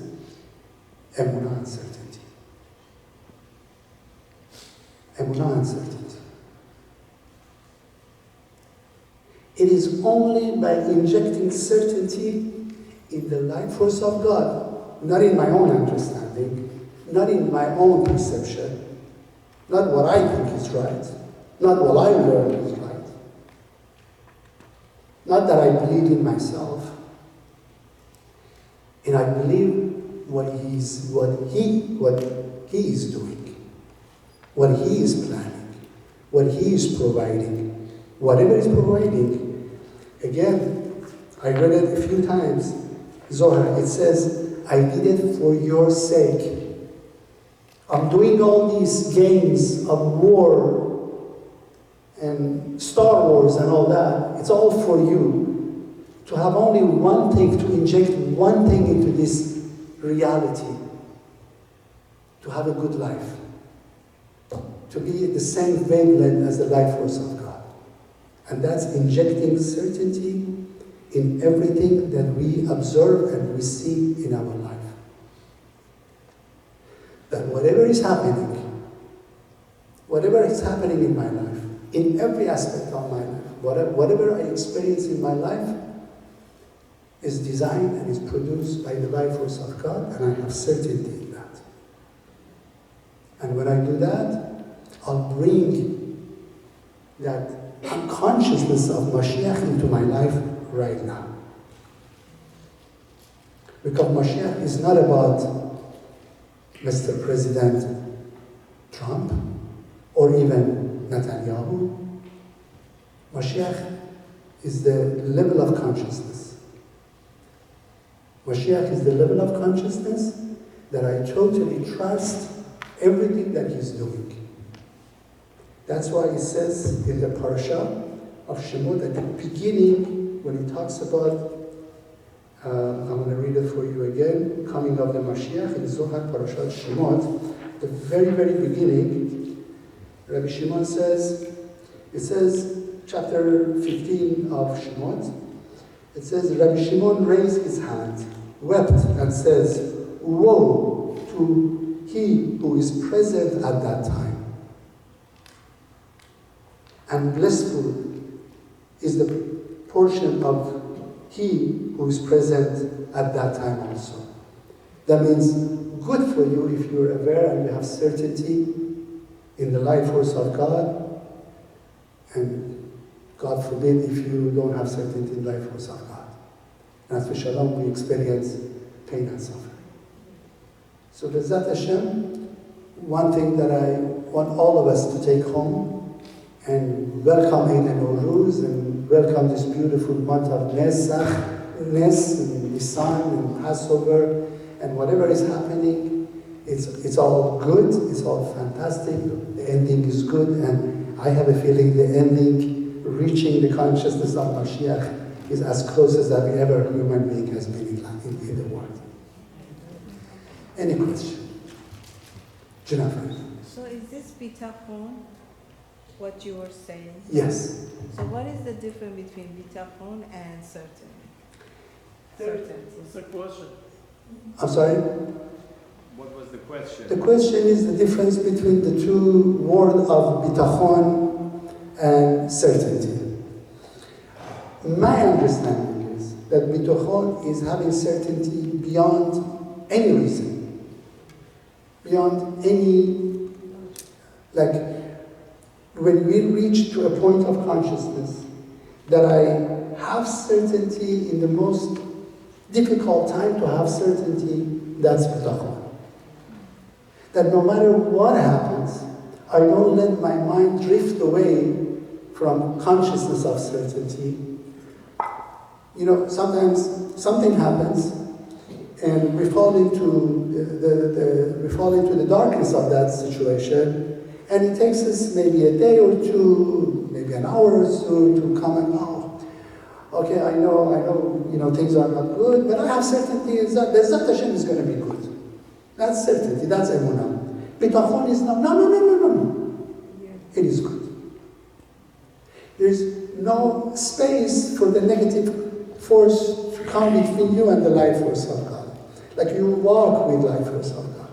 Emunah and certainty. Emunah and certainty. It is only by injecting certainty in the life force of God, not in my own understanding, not in my own perception, not what I think is right, not what I learn is right, not that I believe in myself, and I believe what he is doing, what he is planning, what he is providing, whatever is providing. Again, I read it a few times. Zohar, it says, I did it for your sake. I'm doing all these games of war and Star Wars and all that. It's all for you. To have only one thing, to inject one thing into this reality. To have a good life. To be the same wavelength as the life force of God. And that's injecting certainty in everything that we observe and we see in our life. That whatever is happening in my life, in every aspect of my life, whatever I experience in my life is designed and is produced by the life force of God, and I have certainty in that. And when I do that, I'll bring that consciousness of Mashiach into my life right now. Because Mashiach is not about Mr. President Trump or even Netanyahu. Mashiach is the level of consciousness. Mashiach is the level of consciousness that I totally trust everything that he's doing. That's why it says in the parasha of Shemot at the beginning, when he talks about, I'm going to read it for you again, coming of the Mashiach in Zohar Parashat Shemot, the very, very beginning, Rabbi Shimon says, it says, chapter 15 of Shemot, it says, Rabbi Shimon raised his hand, wept, and says, woe to he who is present at that time. And blissful is the portion of he who is present at that time also. That means good for you if you're aware and you have certainty in the life force of God, and God forbid if you don't have certainty in the life force of God. And as for Shalom, we experience pain and suffering. So B'ezrat Hashem, one thing that I want all of us to take home and welcome Eid al-Nowruz and welcome this beautiful month of Nes and Nisan and Passover and whatever is happening, it's all good, it's all fantastic, the ending is good, and I have a feeling the ending, reaching the consciousness of Mashiach, is as close as every ever human being has been in the world. Any question? Jennifer. So is this bitachon what you were saying? Yes. So what is the difference between bitachon and certainty? What's the question? I'm sorry? What was the question? The question is the difference between the two words of bitachon and certainty. My understanding is that bitachon is having certainty beyond any reason, beyond any, like when we reach to a point of consciousness that I have certainty in the most difficult time to have certainty, that's bitachon. That no matter what happens, I don't let my mind drift away from consciousness of certainty. You know, sometimes something happens and we fall into the darkness of that situation, and it takes us maybe a day or two, maybe an hour or so to come and, okay, I know, things are not good, but I have certainty that Be'ezat Hashem is going to be good. That's certainty, that's emunah. Bitachon is not, no. It is good. There's no space for the negative force to come between you and the life force of God. Like you walk with life force of God.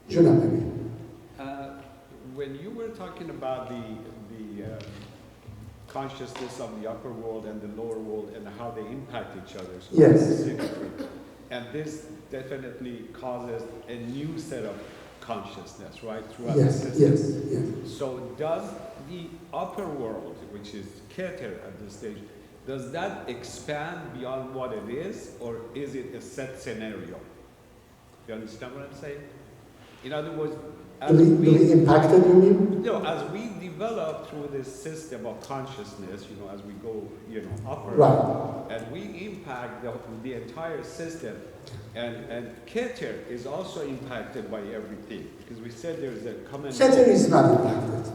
Juna, maybe. When you were talking about the consciousness of the upper world and the lower world and how they impact each other, so yes. specifically, and this definitely causes a new set of consciousness, right, throughout the system. Yes. So does the upper world, which is Keter at this stage, does that expand beyond what it is, or is it a set scenario? You understand what I'm saying? In other words, as we impacted, you mean? No, as we develop through this system of consciousness, as we go, upward, right, and we impact the entire system, and Keter is also impacted by everything, because we said there's a common. Keter is not impacted.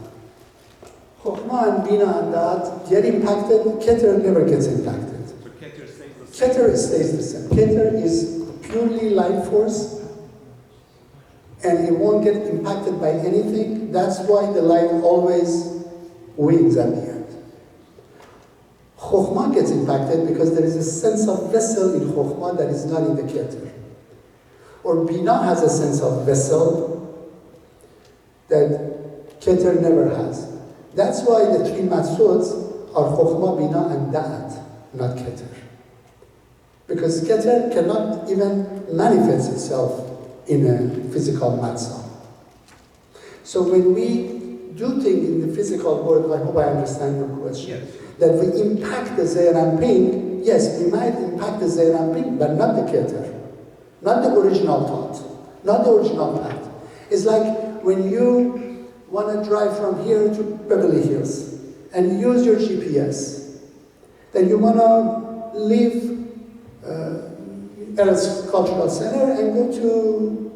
Chokhmah and Bina and that get impacted. Keter never gets impacted. So Keter stays the same. Keter stays the same. Keter is purely life force, and it won't get impacted by anything. That's why the light always wins at the end. Chokhmah gets impacted because there is a sense of vessel in Chokhmah that is not in the Keter. Or Bina has a sense of vessel that Keter never has. That's why the three matzuds are Chokhmah, Bina, and Da'at, not Keter. Because Keter cannot even manifest itself in a physical matzah. So when we do things in the physical world, I hope I understand your question, yes. that we impact the Zeir and Ping, yes, we might impact the Zeir and Ping, but not the Keter, not the original thought, not the original path. It's like when you want to drive from here to Beverly Hills and use your GPS, then you want to leave Eretz Cultural Center and go to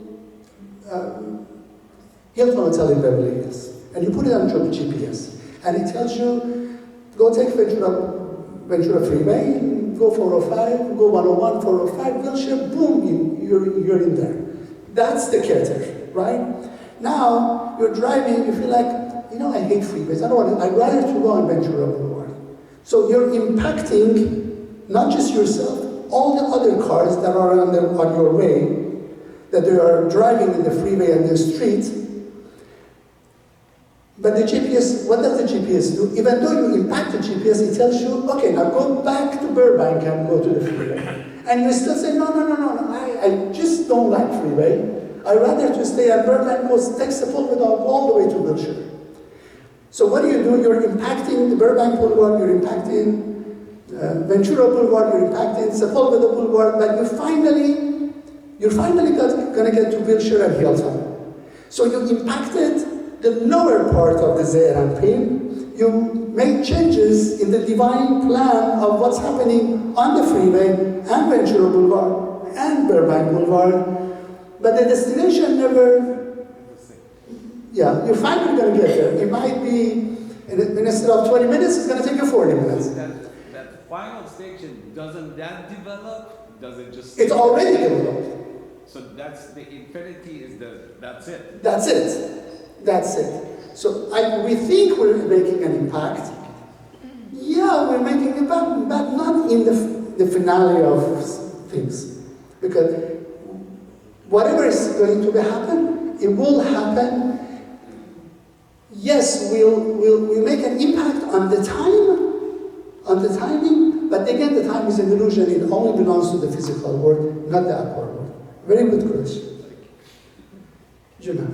Hilton Hotel in Beverly Hills. And you put it on your GPS. And it tells you, go take Ventura Freeway, go 405, go 101, 405, Wilshire, boom, you're in there. That's the Keter, right? Now, you're driving, you feel like, I hate freeways. I'd rather to go on Ventura Boulevard. So you're impacting not just yourself, all the other cars that are on your way, that they are driving in the freeway and the street. But the GPS, what does the GPS do? Even though you impact the GPS, it tells you, okay, now go back to Burbank and go to the freeway. And you still say, no, I just don't like freeway. I'd rather to stay at Burbank, go take Sepulveda all the way to Wilshire. So what do? You're impacting the Burbank Boulevard, you're impacting Ventura Boulevard, you're impacting Sepulveda Boulevard, but you're finally going to get to Wilshire and Hilton. So you impacted the lower part of the Zeir and Pin. You made changes in the divine plan of what's happening on the freeway and Ventura Boulevard and Burbank Boulevard. But the destination never, you're finally going to get there. It might be, instead of 20 minutes, it's going to take you 40 minutes. That final station, doesn't that develop? Does it just... It's already developed. So that's the infinity, that's it? That's it. So we think we're making an impact. Yeah, we're making an impact, but not in the finale of things. Because whatever is going to happen, it will happen. Yes, we'll make an impact on the timing, but again, the time is an illusion. It only belongs to the physical world, not the upper world. Very good question. Juna.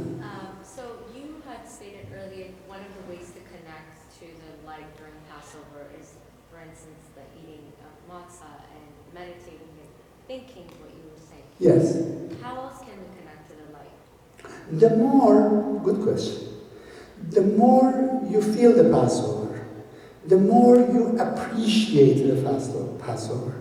So you had stated earlier, one of the ways to connect to the light during Passover is, for instance, the eating of matzah and meditating and thinking what you were saying. Yes. How else can we connect to the light? The more, good question, the more you feel the Passover, the more you appreciate the Passover.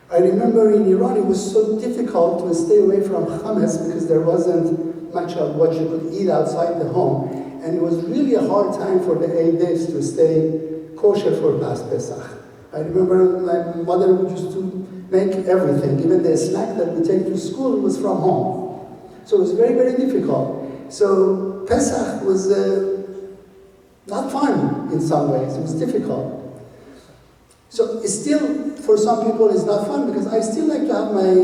I remember in Iran it was so difficult to stay away from hummus because there wasn't much of what you could eat outside the home. And it was really a hard time for the 8 days to stay kosher for past Pesach. I remember my mother used to make everything, even the snack that we take to school was from home. So it was very, very difficult. So Pesach was not fun in some ways, it was difficult. So it's still, for some people, it's not fun because I still like to have my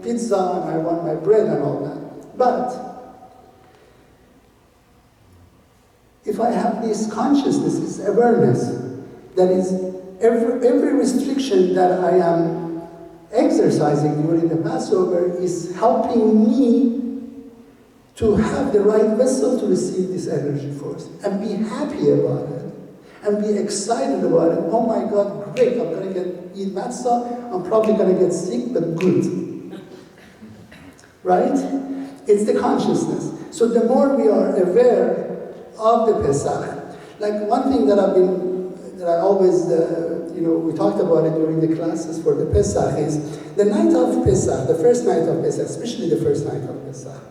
pizza and I want my bread and all that. But if I have this consciousness, this awareness, that is every restriction that I am exercising during the Passover is helping me to have the right vessel to receive this energy force and be happy about it and be excited about it. Oh my God, great, I'm going to eat matzah, I'm probably going to get sick, but good. Right? It's the consciousness. So the more we are aware of the Pesach, like one thing that I always, we talked about it during the classes for the Pesach is the night of Pesach, the first night of Pesach, especially the first night of Pesach.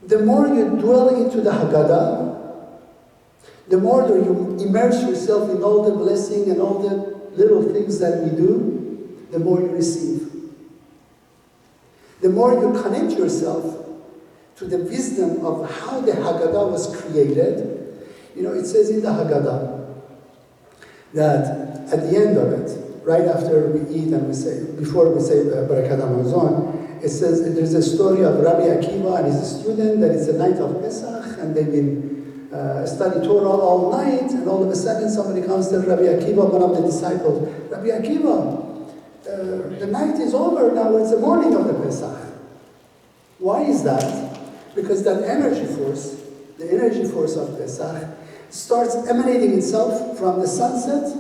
The more you dwell into the Haggadah, the more you immerse yourself in all the blessing and all the little things that we do, the more you receive. The more you connect yourself to the wisdom of how the Haggadah was created. It says in the Haggadah that at the end of it, right after we eat and we say, before we say Barakat Hamazon, it says there's a story of Rabbi Akiva and his student that it's the night of Pesach and they've been study Torah all night, and all of a sudden somebody comes to Rabbi Akiva, one of the disciples, Rabbi Akiva, the night is over, now it's the morning of the Pesach. Why is that? Because that energy force, the energy force of Pesach, starts emanating itself from the sunset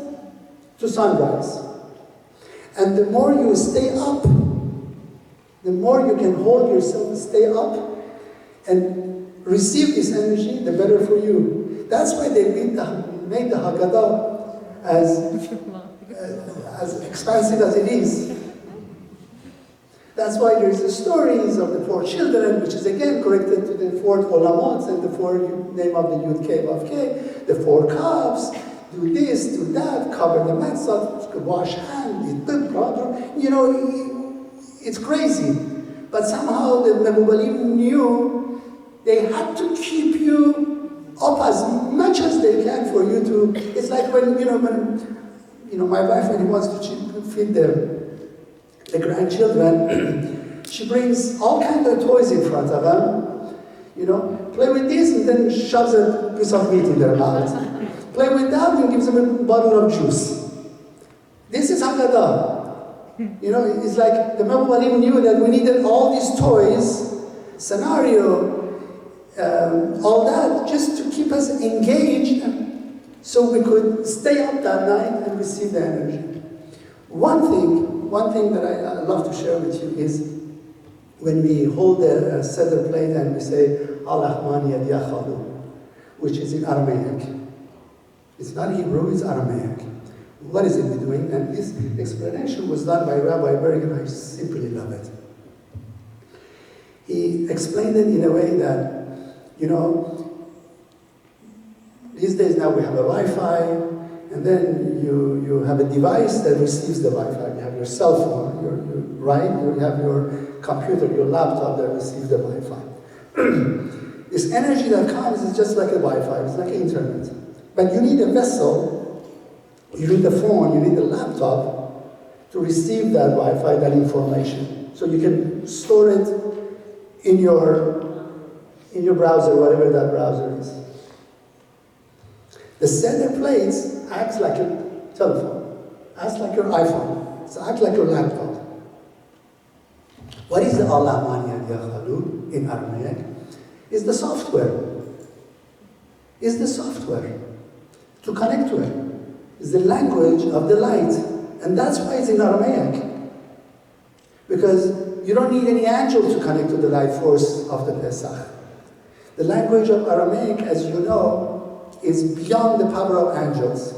to sunrise. And the more you stay up, the more you can hold yourself, stay up, and receive this energy, the better for you. That's why they made the Haggadah as expansive as it is. That's why there's the stories of the 4 children, which is again corrected to the 4 olamot and the 4 name of the Yud Kei Vav Kei, the 4 calves, do this, do that, cover the matzah, wash hands, eat good brother. It's crazy. But somehow the Mebubalim knew they had to keep you up as much as they can for you to. It's like when my wife, when he wants to feed the grandchildren, she brings all kinds of toys in front of them. Play with this and then shoves a piece of meat in their mouth. Play with that and gives them a bottle of juice. This is Haggadah. It's like the Mebubalim knew that we needed all these toys, scenario, all that, just to keep us engaged so we could stay up that night and receive the energy. One thing that I love to share with you is when we hold the Seder plate and we say, Al-Ahman Yad Yachalu, which is in Aramaic. It's not Hebrew, it's Aramaic. What is it we're doing? And this explanation was done by Rabbi Berg, and I simply love it. He explained it in a way that, these days now we have a Wi-Fi, and then you have a device that receives the Wi-Fi. You have your cell phone, right? You have your computer, your laptop that receives the Wi-Fi. This energy that comes is just like a Wi-Fi, it's like internet. But you need a vessel, you need the phone, you need the laptop to receive that Wi-Fi, that information. So you can store it in your browser, whatever that browser is. The Seder plates acts like your telephone, acts like your iPhone, it acts like your laptop. What is the Al-Ahman Yad Yachalu in Aramaic? It's the software. It's the software to connect to it. It's the language of the light. And that's why it's in Aramaic. Because you don't need any angel to connect to the life force of the Pesach. The language of Aramaic, as you know, is beyond the power of angels.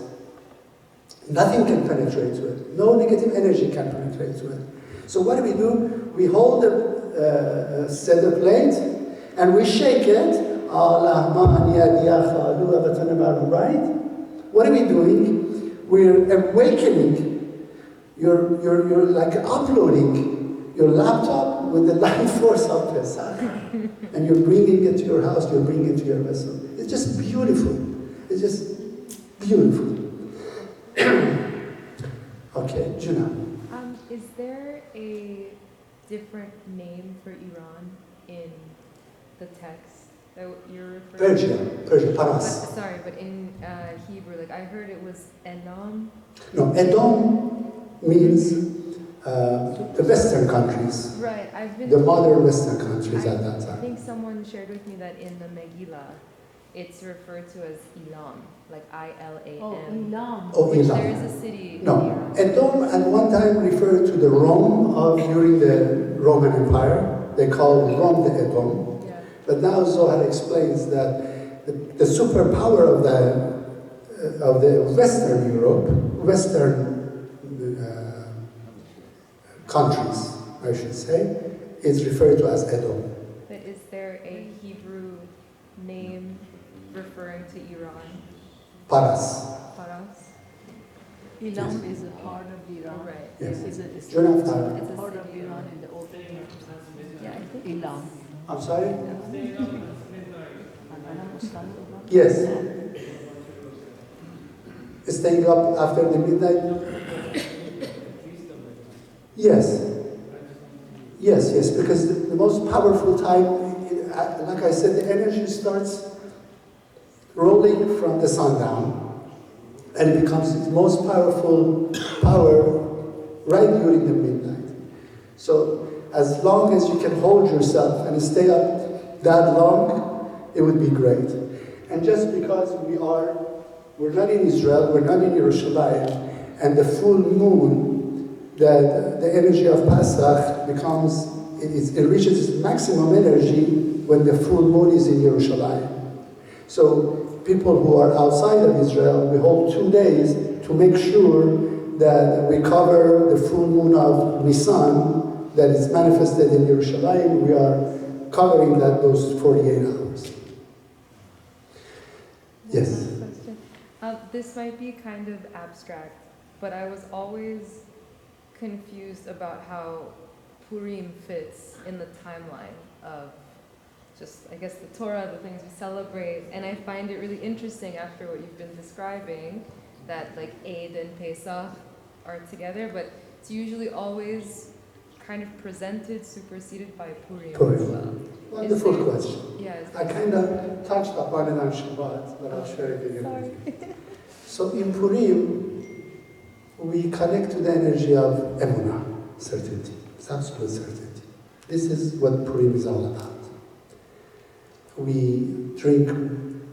Nothing can penetrate to it. No negative energy can penetrate to it. So what do? We hold the seder plate and we shake it. Right? What are we doing? We're awakening. You're like uploading your laptop with the life force of Pesach. And you're bringing it to your house, you're bringing it to your vessel. It's just beautiful. It's just beautiful. Okay, Juna. Is there a different name for Iran in the text that you're referring to? Persian, Paras. But in Hebrew, like I heard it was Enam. No, Edom means the Western countries. Right, the modern Western countries at that I time. think someone shared with me that in the Megillah, it's referred to as Ilam, like I-L-A-M. Oh, Ilam. Oh, Which Elam. there is a city in No, Iran. Edom at one time referred to the Rome during the Roman Empire. They called Rome the Edom. Yeah. But now Zohar explains that the superpower of the Western Europe, Western countries, I should say, is referred to as Edom. But is there a Hebrew name referring to Iran? Paras. Paras? Ilam is a part of Iran. Right. Yes. It's You're not It's Paras. a part of city. Iran in the Old Testament. Yeah, I think Ilam. I'm sorry? It's Yes. Staying up after the midnight? Yes. Yes, because the most powerful time, like I said, the energy starts rolling from the sundown, and it becomes its most powerful power right during the midnight. So as long as you can hold yourself and stay up that long, it would be great. And just because we're not in Israel, we're not in Yerushalayim, and the full moon, that the energy of Pesach becomes, it reaches its maximum energy when the full moon is in Yerushalayim. So people who are outside of Israel, we hold 2 days to make sure that we cover the full moon of Nisan that is manifested in Yerushalayim. We are covering those 48 hours. Yes? Question. This might be kind of abstract, but I was always confused about how Purim fits in the timeline of just, I guess, the Torah, the things we celebrate. And I find it really interesting after what you've been describing, that like Eid and Pesach are together, but it's usually always kind of presented, superseded by Purim as well. Wonderful question. Yeah. I kind of touched upon it on Shabbat, but I'll share it again. Sorry. So in Purim, we connect to the energy of emunah, certainty. It's absolute certainty. This is what Purim is all about. We drink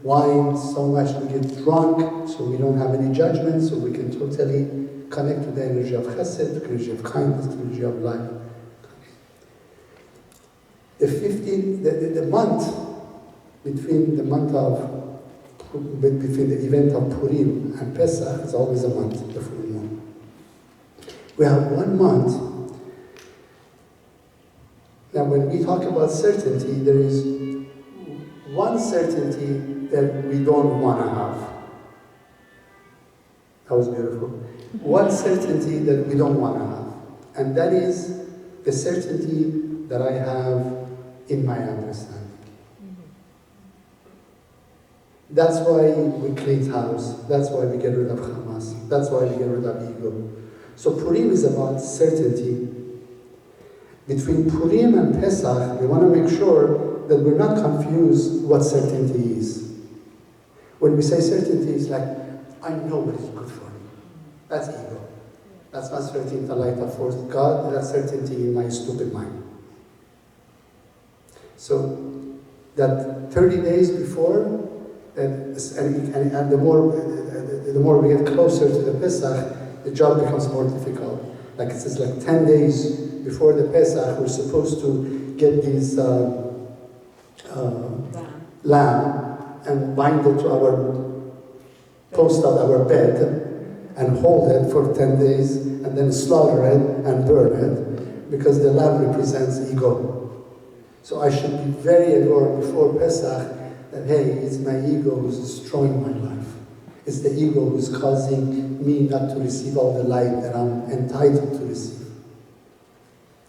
wine so much we get drunk, so we don't have any judgment, so we can totally connect to the energy of chesed, the energy of kindness, the energy of life. The month between the event of Purim and Pesach is always a month, the full moon. We have 1 month. Now when we talk about certainty, there is one certainty that we don't want to have. That was beautiful. One certainty that we don't want to have. And that is the certainty that I have in my understanding. That's why we clean house. That's why we get rid of Hamas. That's why we get rid of ego. So Purim is about certainty. Between Purim and Pesach, we want to make sure that we're not confused what certainty is. When we say certainty, it's like, I know what is good for me. That's ego. That's not certainty in the light of force God. That's certainty in my stupid mind. So that 30 days before, and the more we get closer to the Pesach, the job becomes more difficult. like it says, like 10 days before the Pesach, we're supposed to get these lamb and bind it to our post of our bed and hold it for 10 days and then slaughter it and burn it because the lamb represents ego. So I should be very aware before Pesach that, hey, it's my ego who's destroying my life. It's the ego who's causing me not to receive all the light that I'm entitled to receive.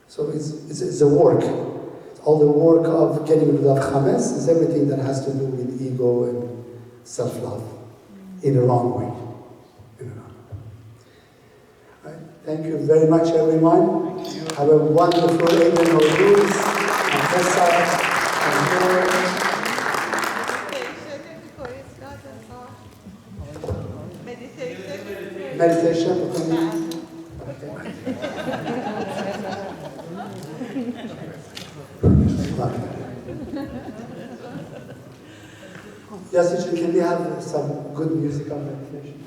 So it's a work. All the work of getting rid of chametz is everything that has to do with ego and self-love in a wrong way. Right. Thank you very much, everyone. Thank you. Have a wonderful evening of Ruth and Pesach and Zohar. Meditation. Yes, can we have some good music on meditation?